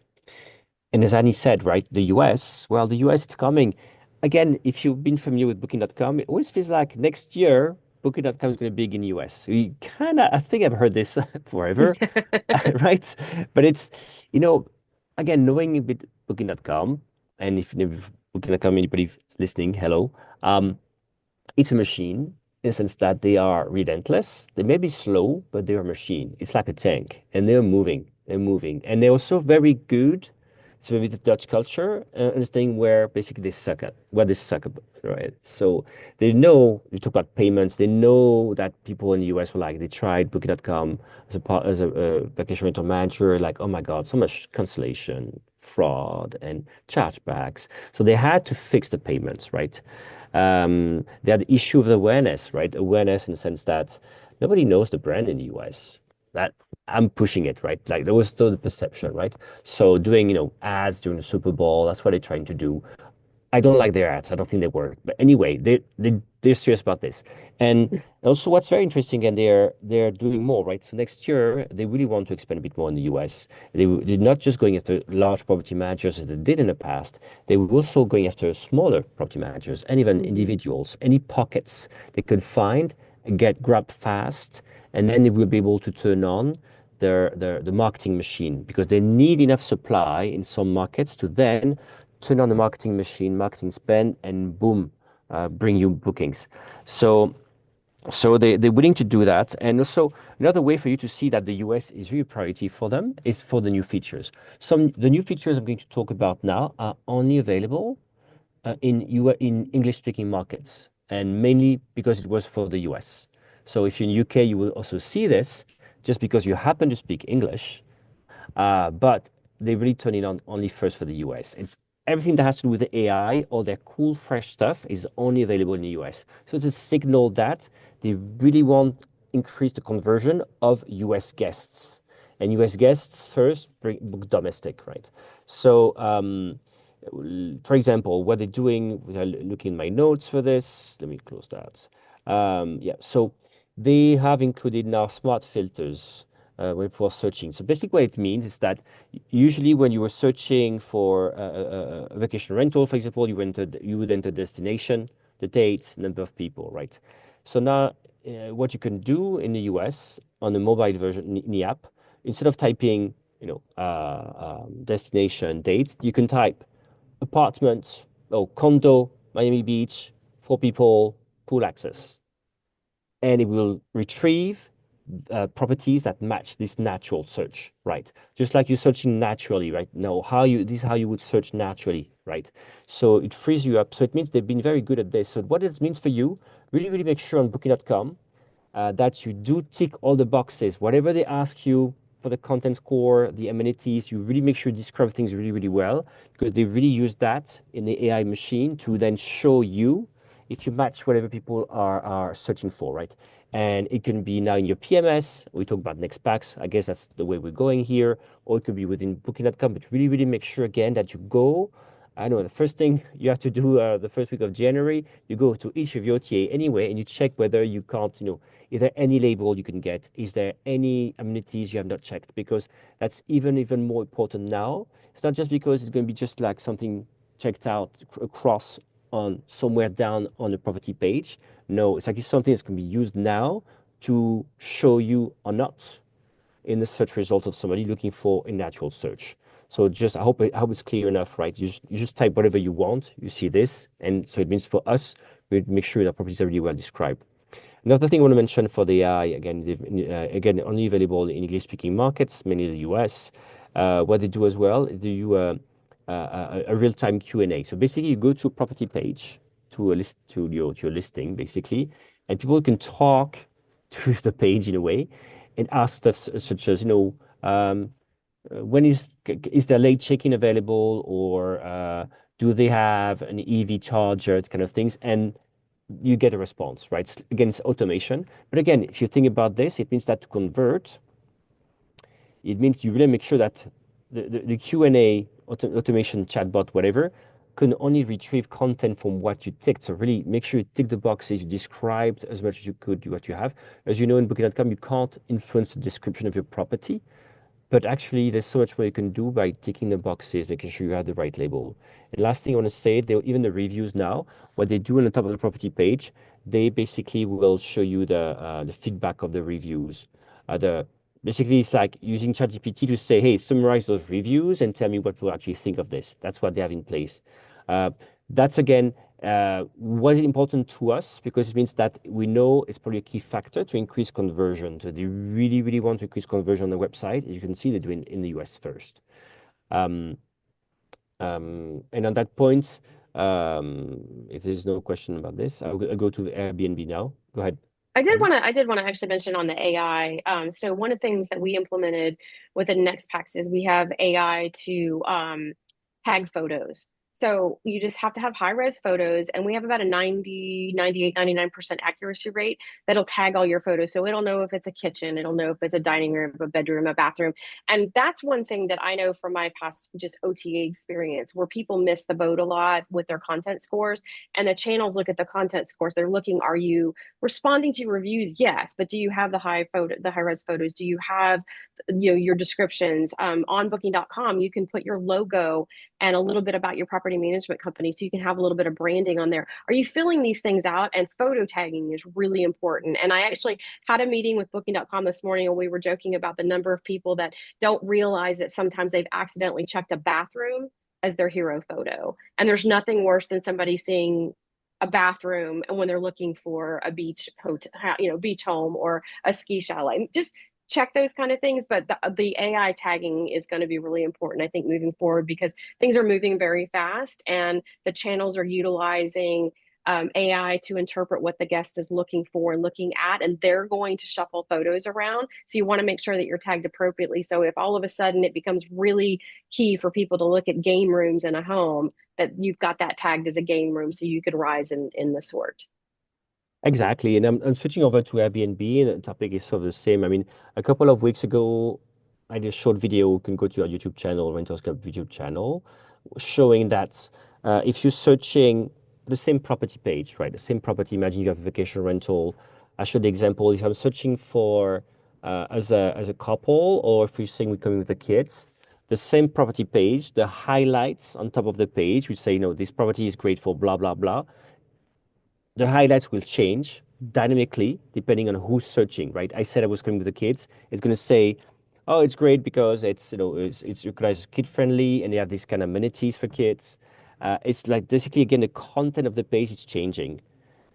And as Annie said, right, the US, it's coming. Again, if you've been familiar with Booking.com, it always feels like next year, Booking.com is going to be big in the US. We kind of, I think I've heard this forever, right? But it's, you know, again, knowing a bit Booking.com, and if Booking.com, anybody's listening, hello. It's a machine in the sense that they are relentless. They may be slow, but they're a machine. It's like a tank, and they're moving. They're moving, and they're also very good. It's maybe the Dutch culture, understanding where basically where they suck at, right? So they know, you talk about payments, they know that people in the US were like, they tried Booking.com as a vacation rental manager, like, oh my God, so much cancellation, fraud, and chargebacks. So they had to fix the payments, right? They had the issue of awareness, right? Awareness in the sense that nobody knows the brand in the US. That I'm pushing it, right? Like there was still the perception, right? So doing, ads during the Super Bowl, that's what they're trying to do. I don't like their ads. I don't think they work. But anyway, they they're serious about this. And also, what's very interesting, and they're doing more, right? So next year, they really want to expand a bit more in the US. They're not just going after large property managers as they did in the past. They were also going after smaller property managers and even Mhm. individuals, any pockets they could find, get grabbed fast, and then they will be able to turn on the marketing machine because they need enough supply in some markets to then turn on the marketing machine, marketing spend, and boom, bring you bookings. So they're willing to do that. And also another way for you to see that the US is really a priority for them is for the new features. The new features I'm going to talk about now are only available in English speaking markets, and mainly because it was for the US. So if you're in UK, you will also see this just because you happen to speak English, but they really turn it on only first for the US. It's everything that has to do with the AI or their cool, fresh stuff is only available in the US. So to signal that they really want increase the conversion of US guests. And US guests first bring book domestic, right? So for example, what they're doing, looking at my notes for this, let me close that. Yeah, so they have included now smart filters when people are searching. So basically, what it means is that usually when you were searching for a vacation rental, for example, you would enter destination, the dates, number of people, right? So now, what you can do in the US on the mobile version in the app, instead of typing, destination dates, you can type apartment, condo, Miami Beach, 4 people, pool access, and it will retrieve properties that match this natural search, right? Just like you're searching naturally, right? Now, this is how you would search naturally, right? So it frees you up. So it means they've been very good at this. So what it means for you, really, really make sure on Booking.com that you do tick all the boxes. Whatever they ask you for the content score, the amenities, you really make sure you describe things really, really well because they really use that in the AI machine to then show you if you match whatever people are searching for, right? And it can be now in your PMS. We talk about NextPax. I guess that's the way we're going here. Or it could be within Booking.com. But really, really make sure again that you go. I know the first thing you have to do the first week of January, you go to each of your OTA anyway, and you check whether you can't, is there any label you can get? Is there any amenities you have not checked? Because that's even more important now. It's not just because it's going to be just like something checked out across on somewhere down on the property page. No, it's actually something that's going to be used now to show you or not in the search results of somebody looking for a natural search. So just I hope it's clear enough, right? You just type whatever you want, you see this, and so it means for us we make sure that properties are really well described. Another thing I want to mention for the AI, again, only available in English-speaking markets, mainly the US. What they do as well, they do a real-time Q&A. So basically, you go to a property page, to your listing, basically, and people can talk to the page in a way and ask stuff such as, when is there late check-in available, or do they have an EV charger, kind of things, and you get a response, right? Again, it's automation. But again, if you think about this, it means that to convert, it means you really make sure that the Q&A automation chatbot, whatever, can only retrieve content from what you ticked. So really make sure you tick the boxes, you described as much as you could what you have. As you know, in Booking.com, you can't influence the description of your property. But actually, there's so much more you can do by ticking the boxes, making sure you have the right label. And last thing I want to say, even the reviews now, what they do on the top of the property page, they basically will show you the feedback of the reviews. The Basically, it's like using ChatGPT to say, hey, summarize those reviews and tell me what people actually think of this. That's what they have in place. Uh, that's again what is important to us because it means that we know it's probably a key factor to increase conversion. So they really, really want to increase conversion on the website. As you can see, they're doing in the US first. Um, and on that point, if there's no question about this, I'll go to Airbnb now. Go ahead, Abby. I did want to actually mention on the AI. So one of the things that we implemented within NextPax is we have AI to tag photos. So you just have to have high res photos, and we have about a 90, 98, 99% accuracy rate that'll tag all your photos. So it'll know if it's a kitchen, it'll know if it's a dining room, a bedroom, a bathroom. And that's one thing that I know from my past just OTA experience where people miss the boat a lot with their content scores. And the channels look at the content scores. They're looking, are you responding to reviews? Yes, but do you have the high res photos? Do you have your descriptions? On booking.com, you can put your logo and a little bit about your property management company so you can have a little bit of branding on there. Are you filling these things out? And photo tagging is really important. And I actually had a meeting with booking.com this morning, and we were joking about the number of people that don't realize that sometimes they've accidentally checked a bathroom as their hero photo. And there's nothing worse than somebody seeing a bathroom and when they're looking for a beach hotel, beach home or a ski chalet. Just check those kind of things. But the AI tagging is going to be really important, I think, moving forward, because things are moving very fast and the channels are utilizing AI to interpret what the guest is looking for and looking at, and they're going to shuffle photos around. So you want to make sure that you're tagged appropriately. So if all of a sudden it becomes really key for people to look at game rooms in a home, that you've got that tagged as a game room so you could rise in the sort. Exactly. And I'm switching over to Airbnb, and the topic is sort of the same. I mean, a couple of weeks ago, I did a short video. You can go to our YouTube channel, Rentals Club YouTube channel, showing that if you're searching the same property page, right? The same property, imagine you have a vacation rental. I showed the example. If I'm searching for as a couple, or if you're saying we're coming with the kids, the same property page, the highlights on top of the page, we say, this property is great for blah, blah, blah. The highlights will change dynamically depending on who's searching, right? I said I was coming with the kids. It's going to say, oh, it's great because it's you guys kid friendly and they have these kind of amenities for kids. It's like basically again the content of the page is changing.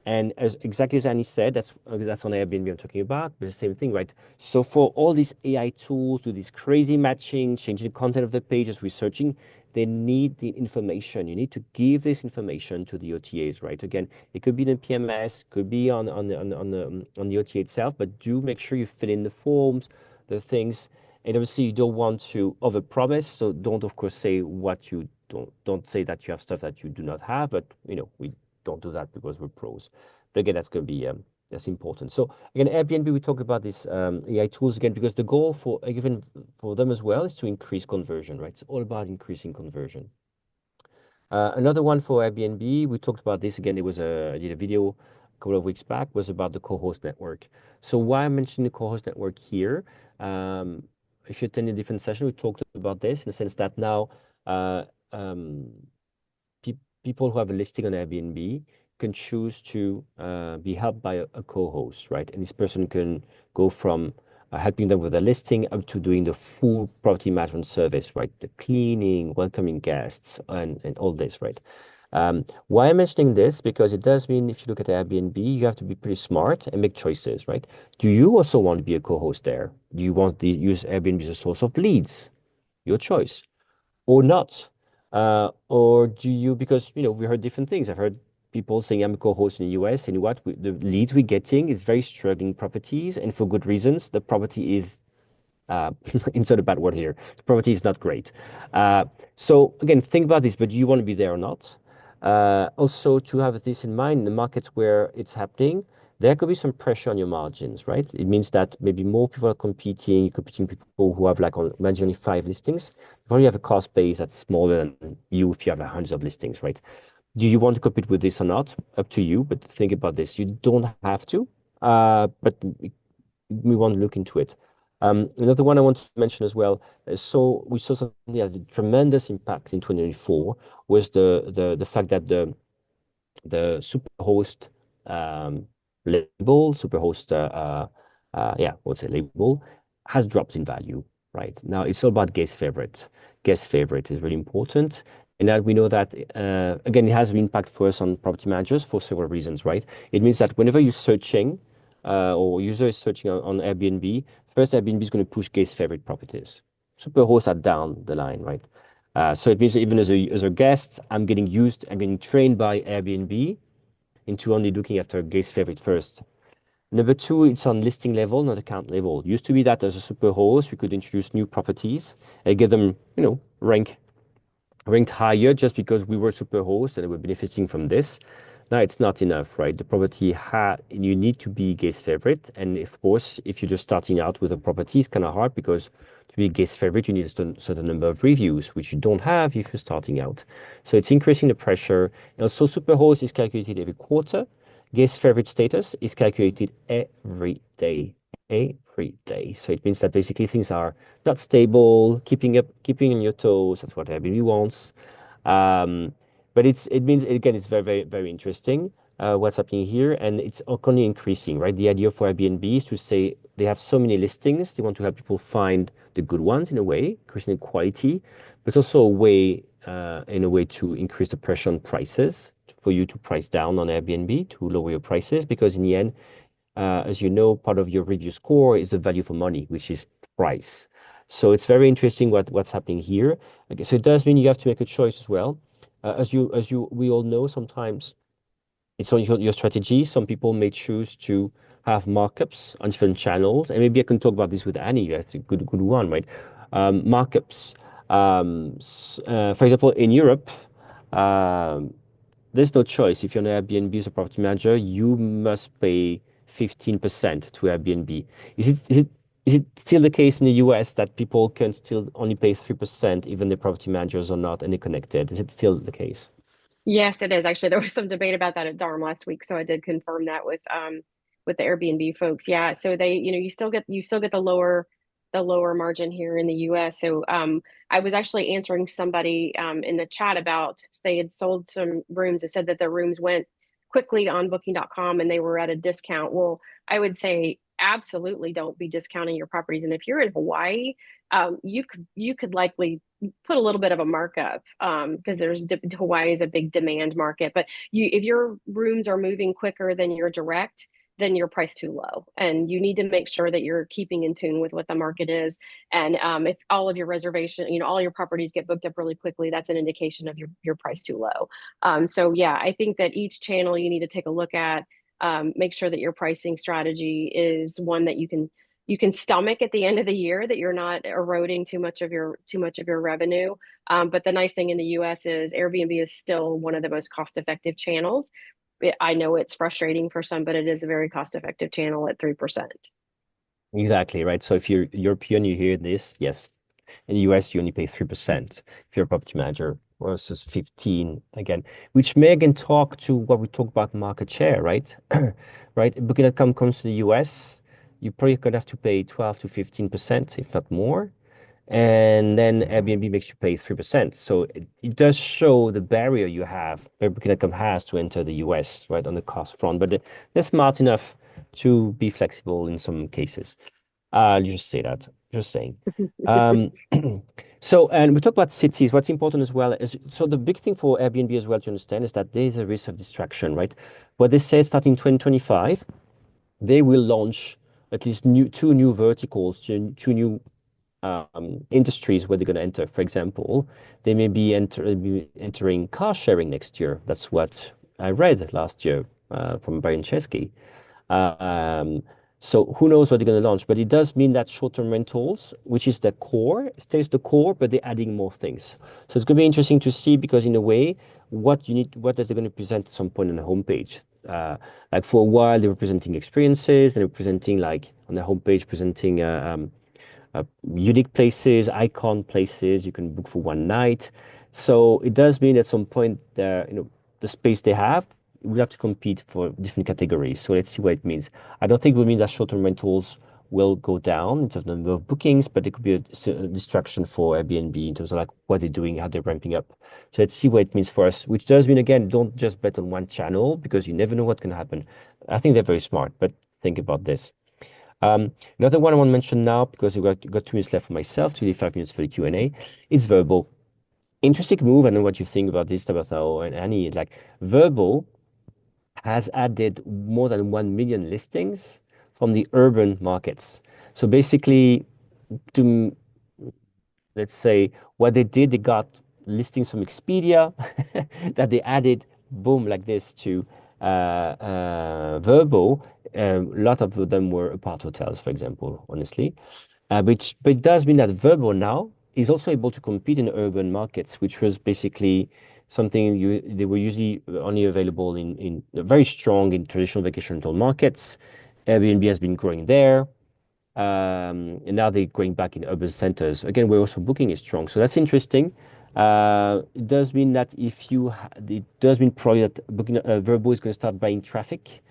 And exactly as Annie said, that's on Airbnb I'm talking about, but the same thing, right? So for all these AI tools, do this crazy matching, changing the content of the page as we're searching, they need the information. You need to give this information to the OTAs, right? Again, it could be in the PMS, could be on the OTA itself, but do make sure you fill in the forms, the things, and obviously you don't want to overpromise. So don't, of course, say what you don't say that you have stuff that you do not have, but we don't do that because we're pros. But again, that's going to be that's important. So again, Airbnb, we talk about these AI tools again because the goal for even for them as well is to increase conversion, right? It's all about increasing conversion. Another one for Airbnb, we talked about this again. I did a video a couple of weeks back, was about the co-host network. So why I'm mentioning the co-host network here? If you attend a different session, we talked about this in the sense that now uh, um, people who have a listing on Airbnb can choose to be helped by a co-host, right? And this person can go from helping them with a listing up to doing the full property management service, right? The cleaning, welcoming guests, and all this, right? Why I'm mentioning this? Because it does mean if you look at Airbnb, you have to be pretty smart and make choices, right? Do you also want to be a co-host there? Do you want to use Airbnb as a source of leads? Your choice or not? Or do you, because, we heard different things. I've heard people saying I'm a co-host in the US, and what the leads we're getting is very struggling properties, and for good reasons. The property is, insert a bad word here, the property is not great. So again, think about this, but do you want to be there or not? Also, to have this in mind, in the markets where it's happening, there could be some pressure on your margins, right? It means that maybe more people are competing. You're competing with people who have imagine only 5 listings. You probably have a cost base that's smaller than you if you have hundreds of listings, right? Do you want to compete with this or not? Up to you, but think about this. You don't have to, but we want to look into it. Another one I want to mention as well. So we saw something that had a tremendous impact in 2024 was the fact that the Superhost label, Superhost, what's a label, has dropped in value. Right now, it's all about guest favorite. Guest favorite is really important, and that we know that again, it has an impact for us on property managers for several reasons. Right, it means that whenever you're searching or user is searching on Airbnb, first Airbnb is going to push guest favorite properties. Superhosts are down the line, right? So it means that even as a guest, I'm getting trained by Airbnb into only looking after guest favorite first. Number two, it's on listing level, not account level. Used to be that as a super host, we could introduce new properties and get them, rank ranked higher just because we were super host and we're benefiting from this. Now it's not enough, right? The property you need to be guest favorite, and of course, if you're just starting out with a property, it's kind of hard because to be guest favorite, you need a certain number of reviews, which you don't have if you're starting out. So it's increasing the pressure. And also, Superhost is calculated every quarter. Guest favorite status is calculated every day. Every day. So it means that basically things are not stable, keeping on your toes. That's what Airbnb wants. Um, but it means again it's very very interesting what's happening here, and it's only increasing, right? The idea for Airbnb is to say they have so many listings, they want to help people find the good ones in a way, increasing the quality, but also a way in a way to increase the pressure on prices for you to price down on Airbnb to lower your prices because in the end as you know, part of your review score is the value for money, which is price. So it's very interesting what's happening here. Okay, so it does mean you have to make a choice as well. We all know, sometimes it's on your strategy. Some people may choose to have markups on different channels, and maybe I can talk about this with Annie. That's a good one, right? Markups. For example, in Europe, um, there's no choice. If you're an Airbnb as a property manager, you must pay 15% to Airbnb. Is it still the case in the US that people can still only pay 3% even the property managers are not any connected? Is it still the case? Yes, it is. Actually, there was some debate about that at Darm last week, so I did confirm that with the Airbnb folks. Yeah, so they, you still get the lower margin here in the US. So I was actually answering somebody in the chat about they had sold some rooms. It said that the rooms went quickly on booking.com and they were at a discount. Well, I would say absolutely don't be discounting your properties. And if you're in Hawaii, you could likely put a little bit of a markup because Hawaii is a big demand market. But if your rooms are moving quicker than your direct, then you're priced too low, and you need to make sure that you're keeping in tune with what the market is. And if all of your reservation, all your properties get booked up really quickly, that's an indication of your price too low. So yeah, I think that each channel you need to take a look at, make sure that your pricing strategy is one that you can stomach at the end of the year, that you're not eroding too much of your revenue. But the nice thing in the US is Airbnb is still one of the most cost effective channels. I know it's frustrating for some, but it is a very cost effective channel at 3%. Exactly, right. So if you're European, you hear this, yes. In the US, you only pay 3% if you're a property manager versus 15 again, which may again talk to what we talk about market share, right? Right. Booking.com comes to the US, you probably could have to pay 12 to 15%, if not more. And then Airbnb makes you pay 3%. So it does show the barrier you have, where Booking.com has to enter the US, right, on the cost front. But they're smart enough to be flexible in some cases. I'll just say that, just saying. Um, so, and we talk about cities. What's important as well is, so the big thing for Airbnb as well to understand is that there's a risk of distraction, right? What they said starting 2025, they will launch at least two new verticals, two new industries where they're going to enter. For example, they may be entering car sharing next year. That's what I read last year from Brian Chesky. Um, so who knows what they're going to launch, but it does mean that short-term rentals, which is the core, stays the core, but they're adding more things. So it's going to be interesting to see because in a way, what are they going to present at some point on the homepage? Like for a while, they were presenting experiences, and they were presenting like on the homepage, presenting unique places, icon places you can book for one night. So it does mean at some point the space they have, we have to compete for different categories. So let's see what it means. I don't think it will mean that short-term rentals will go down in terms of number of bookings, but it could be a distraction for Airbnb in terms of like what they're doing, how they're ramping up. So let's see what it means for us, which does mean again, don't just bet on one channel because you never know what can happen. I think they're very smart, but think about this. Another one I want to mention now, because we've got 2 minutes left for myself, 25 minutes for the Q&A. It's Verbal. Interesting move. I know what you think about this, Tabitha and Annie. Like Verbal has added more than 1 million listings from the urban markets. So basically, to let's say what they did, they got listings from Expedia that they added, boom, like this to Verbo. A lot of them were apart hotels, for example, honestly. But it does mean that Verbo now is also able to compete in urban markets, which was basically something they were usually only available in very strong in traditional vacation rental markets. Airbnb has been growing there. And now they're going back in urban centers. Again, we're also booking is strong. So that's interesting. It does mean that it does mean probably that booking, Vrbo is going to start buying traffic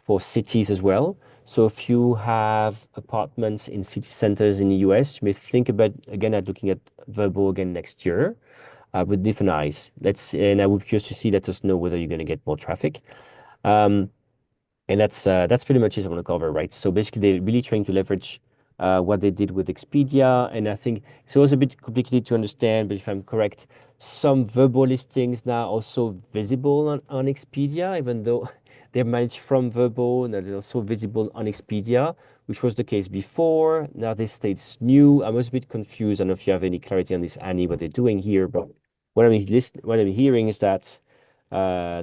for cities as well. So if you have apartments in city centers in the US, you may think about again at looking at Vrbo again next year with different eyes. And I would be curious to see. Let us know whether you're going to get more traffic. Um, and that's pretty much it I want to cover, right? So basically, they're really trying to leverage what they did with Expedia, and I think it's also a bit complicated to understand. But if I'm correct, some verbal listings now also visible on Expedia, even though they're managed from Verbo, and they're also visible on Expedia, which was the case before. Now this state's new. I was a bit confused. I don't know if you have any clarity on this, Annie, what they're doing here, but what I'm hearing is that.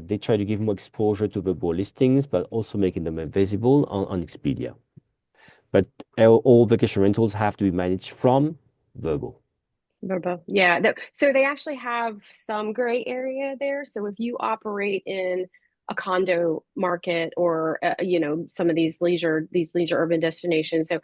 They try to give more exposure to the board listings, but also making them visible on Expedia. But all vacation rentals have to be managed from Vrbo. Verbo. Yeah. So they actually have some gray area there. So if you operate in a condo market or some of these leisure urban destinations. So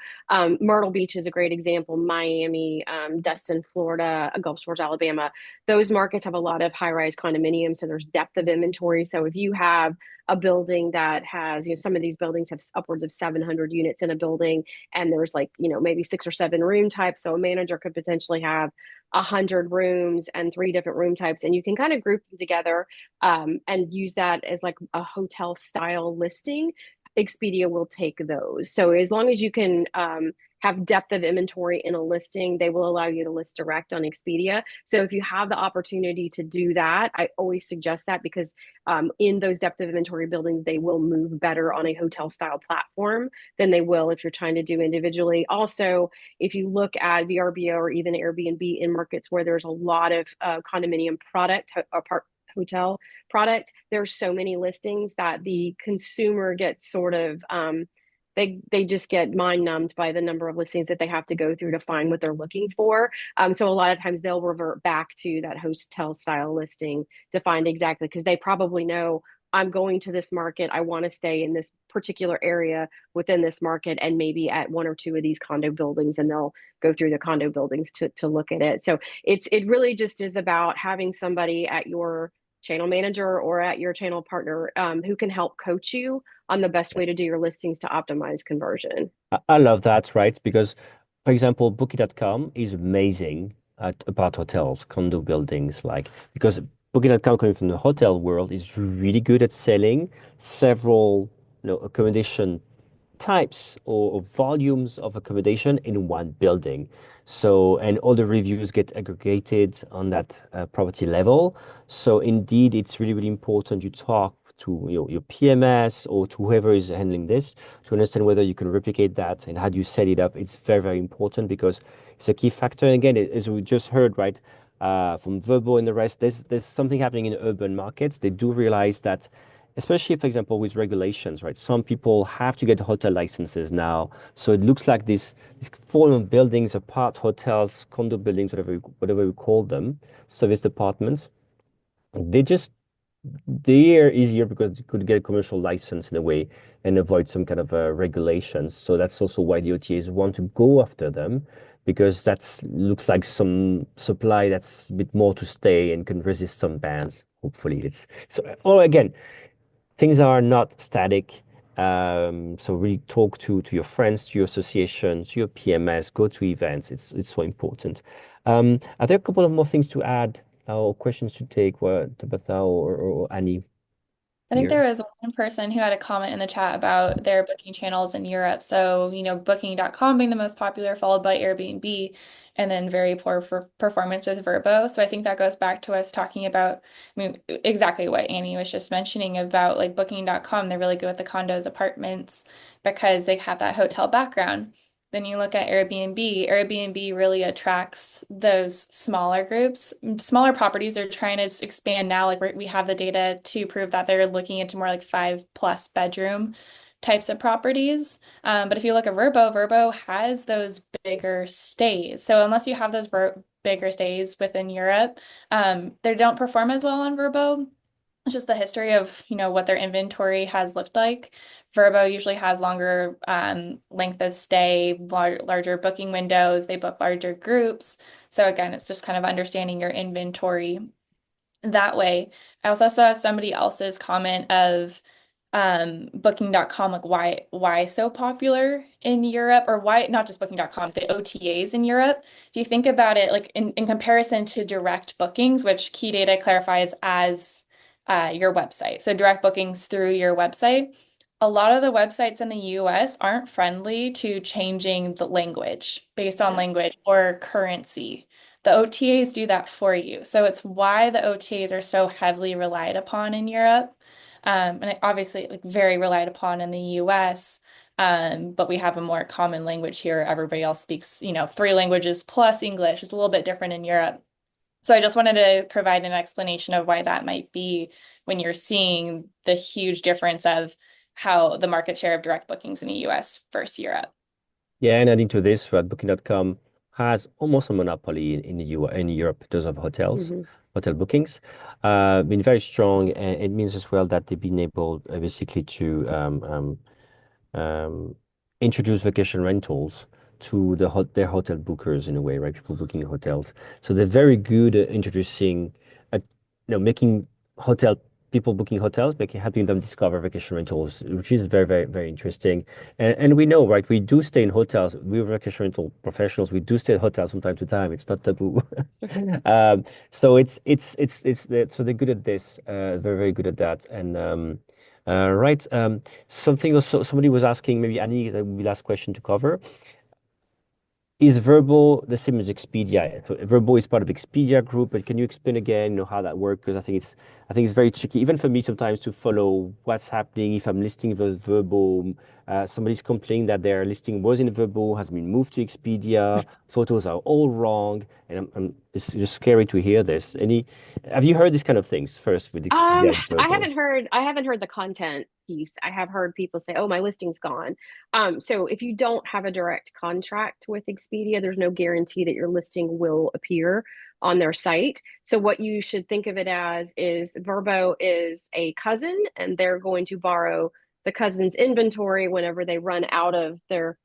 Myrtle Beach is a great example. Miami, Destin, Florida, Gulf Shores, Alabama. Those markets have a lot of high-rise condominiums, so there's depth of inventory. So if you have a building that has, some of these buildings have upwards of 700 units in a building, and there's like, maybe 6 or 7 room types. So a manager could potentially have 100 rooms and 3 different room types, and you can kind of group them together and use that as like a hotel style listing. Expedia will take those. So as long as you can have depth of inventory in a listing, they will allow you to list direct on Expedia. So if you have the opportunity to do that, I always suggest that, because in those depth of inventory buildings, they will move better on a hotel style platform than they will if you're trying to do individually. Also, if you look at VRBO or even Airbnb in markets where there's a lot of condominium product or hotel product, there's so many listings that the consumer gets sort of they just get mind numbed by the number of listings that they have to go through to find what they're looking for. So a lot of times they'll revert back to that hotel style listing to find exactly, because they probably know, I'm going to this market, I want to stay in this particular area within this market, and maybe at 1 or 2 of these condo buildings, and they'll go through the condo buildings to look at it. So it really just is about having somebody at your channel manager or at your channel partner who can help coach you on the best way to do your listings to optimize conversion. I love that, right? Because, for example, Booking.com is amazing about hotels, condo buildings, because Booking.com coming from the hotel world is really good at selling several, accommodation types or volumes of accommodation in one building. So, and all the reviews get aggregated on that property level. So, indeed, it's really, really important you talk to your PMS or to whoever is handling this to understand whether you can replicate that and how do you set it up. It's very, very important because it's a key factor. And again, as we just heard, right, from Verbo and the rest, there's something happening in urban markets. They do realize that, especially, for example, with regulations, right? Some people have to get hotel licenses now. So it looks like these form of buildings, apart hotels, condo buildings, whatever we call them, service apartments, they just they're easier because you could get a commercial license in a way and avoid some kind of regulations. So that's also why the OTAs want to go after them, because that's looks like some supply that's a bit more to stay and can resist some bans. Hopefully, it's so. Or again, things are not static. So really talk to your friends, to your association, to your PMS, go to events. It's so important. Are there a couple of more things to add or questions to take, Tabitha or Annie I think here? there was one person who had a comment in the chat about their booking channels in Europe. So, Booking.com being the most popular, followed by Airbnb, and then very poor performance with Vrbo. So I think that goes back to us talking about, exactly what Annie was just mentioning about like Booking.com. They're really good with the condos, apartments, because they have that hotel background. Then you look at Airbnb. Airbnb really attracts those smaller groups. Smaller properties are trying to expand now. Like we have the data to prove that they're looking into more like 5+ bedroom types of properties. But if you look at Vrbo, Vrbo has those bigger stays. So unless you have those bigger stays within Europe. They don't perform as well on Vrbo. It's just the history of, what their inventory has looked like. Vrbo usually has longer length of stay, larger booking windows. They book larger groups. So again, it's just kind of understanding your inventory that way. I also saw somebody else's comment of booking.com, like why so popular in Europe, or why not just booking.com, the OTAs in Europe. If you think about it, like in comparison to direct bookings, which Keydata clarifies as your website. So direct bookings through your website. A lot of the websites in the US aren't friendly to changing the language based on Yeah. language or currency. The OTAs do that for you. So it's why the OTAs are so heavily relied upon in Europe. And obviously like very relied upon in the US. But we have a more common language here. Everybody else speaks, three languages plus English. It's a little bit different in Europe. So I just wanted to provide an explanation of why that might be when you're seeing the huge difference of how the market share of direct bookings in the US versus Europe. Yeah, and adding to this, that Booking.com has almost a monopoly in the in Europe in terms of hotels, Hmm. hotel bookings. Been very strong, and it means as well that they've been able basically to um, introduce vacation rentals to their hotel bookers in a way, right? People booking hotels. So they're very good at introducing, making hotel people booking hotels, making helping them discover vacation rentals, which is very, very, very interesting. And we know, right? We do stay in hotels. We're vacation rental professionals. We do stay in hotels from time to time. It's not taboo. So so they're good at this. Very, very good at that. And right. Something also somebody was asking, maybe Annie, that would be last question to cover. Is Verbo the same as Expedia? So Verbo is part of Expedia group, but can you explain again, how that works? Because I think it's very tricky, even for me sometimes to follow what's happening if I'm listing the Verbo. Somebody's complaining that their listing was in Verbo, has been moved to Expedia. Photos are all wrong, and it's just scary to hear this. Have you heard these kind of things first with Expedia and Verbo? I haven't heard the content piece. I have heard people say, "Oh, my listing's gone." So if you don't have a direct contract with Expedia, there's no guarantee that your listing will appear on their site. So what you should think of it as is Verbo is a cousin, and they're going to borrow the cousin's inventory whenever they run out of their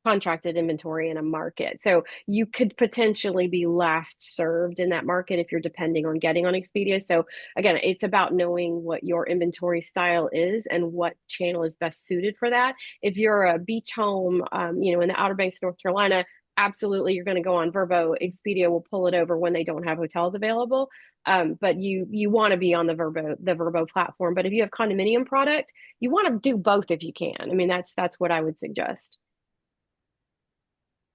contracted inventory in a market. So you could potentially be last served in that market if you're depending on getting on Expedia. So again, it's about knowing what your inventory style is and what channel is best suited for that. If you're a beach home, in the Outer Banks, North Carolina, absolutely you're going to go on Verbo. Expedia will pull it over when they don't have hotels available. But you want to be on the Verbo platform. But if you have condominium product, you want to do both if you can. I mean, that's what I would suggest.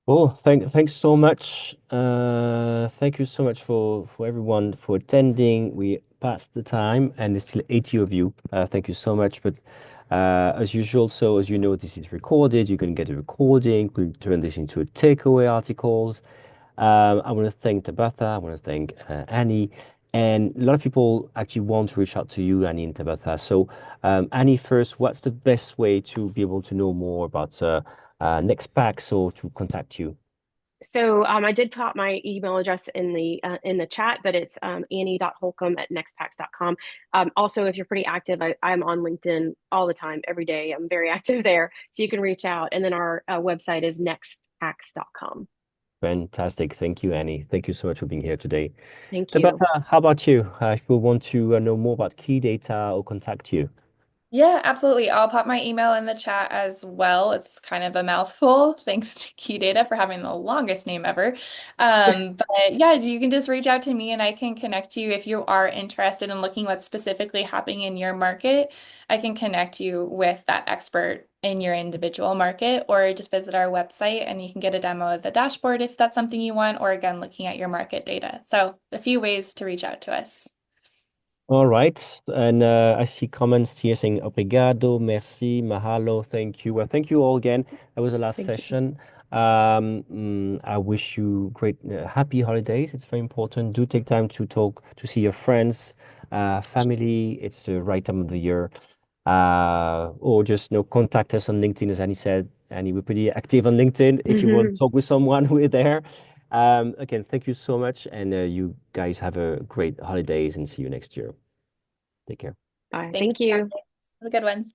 Well, thanks so much. Thank you so much for everyone for attending. We passed the time, and there's still 80 of you. Thank you so much. But as usual, so as you know, this is recorded. You can get a recording. We'll turn this into a takeaway articles. I want to thank Tabitha. I want to thank Annie. And a lot of people actually want to reach out to you, Annie and Tabitha. So, Annie, first, what's the best way to be able to know more about NextPax or to contact you? So I did pop my email address in the chat, but it's Annie.Holcombe at nextpax.com. Also, if you're pretty active, I'm on LinkedIn all the time, every day. I'm very active there. So you can reach out. And then our website is nextpax.com. Fantastic. Thank you, Annie. Thank you so much for being here today. Thank you. Tabitha, how about you? If you want to know more about key data or contact you. Yeah, absolutely. I'll pop my email in the chat as well. It's kind of a mouthful. Thanks to Keydata for having the longest name ever. But yeah, you can just reach out to me and I can connect you if you are interested in looking what's specifically happening in your market. I can connect you with that expert in your individual market, or just visit our website and you can get a demo of the dashboard if that's something you want, or again, looking at your market data. So a few ways to reach out to us. All right. And I see comments here saying obrigado, merci, mahalo, thank you. Well, thank you all again. That was the last Thank you. session. I wish you great, happy holidays. It's very important. Do take time to talk, to see your friends, family. It's the right time of the year. Or just, contact us on LinkedIn, as Annie said. Annie, we're pretty active on LinkedIn. If you want to talk with someone, we're there. Again, thank you so much, and you guys have a great holidays and see you next year. Take care. Bye. Thank Thank you. you. Have a good one.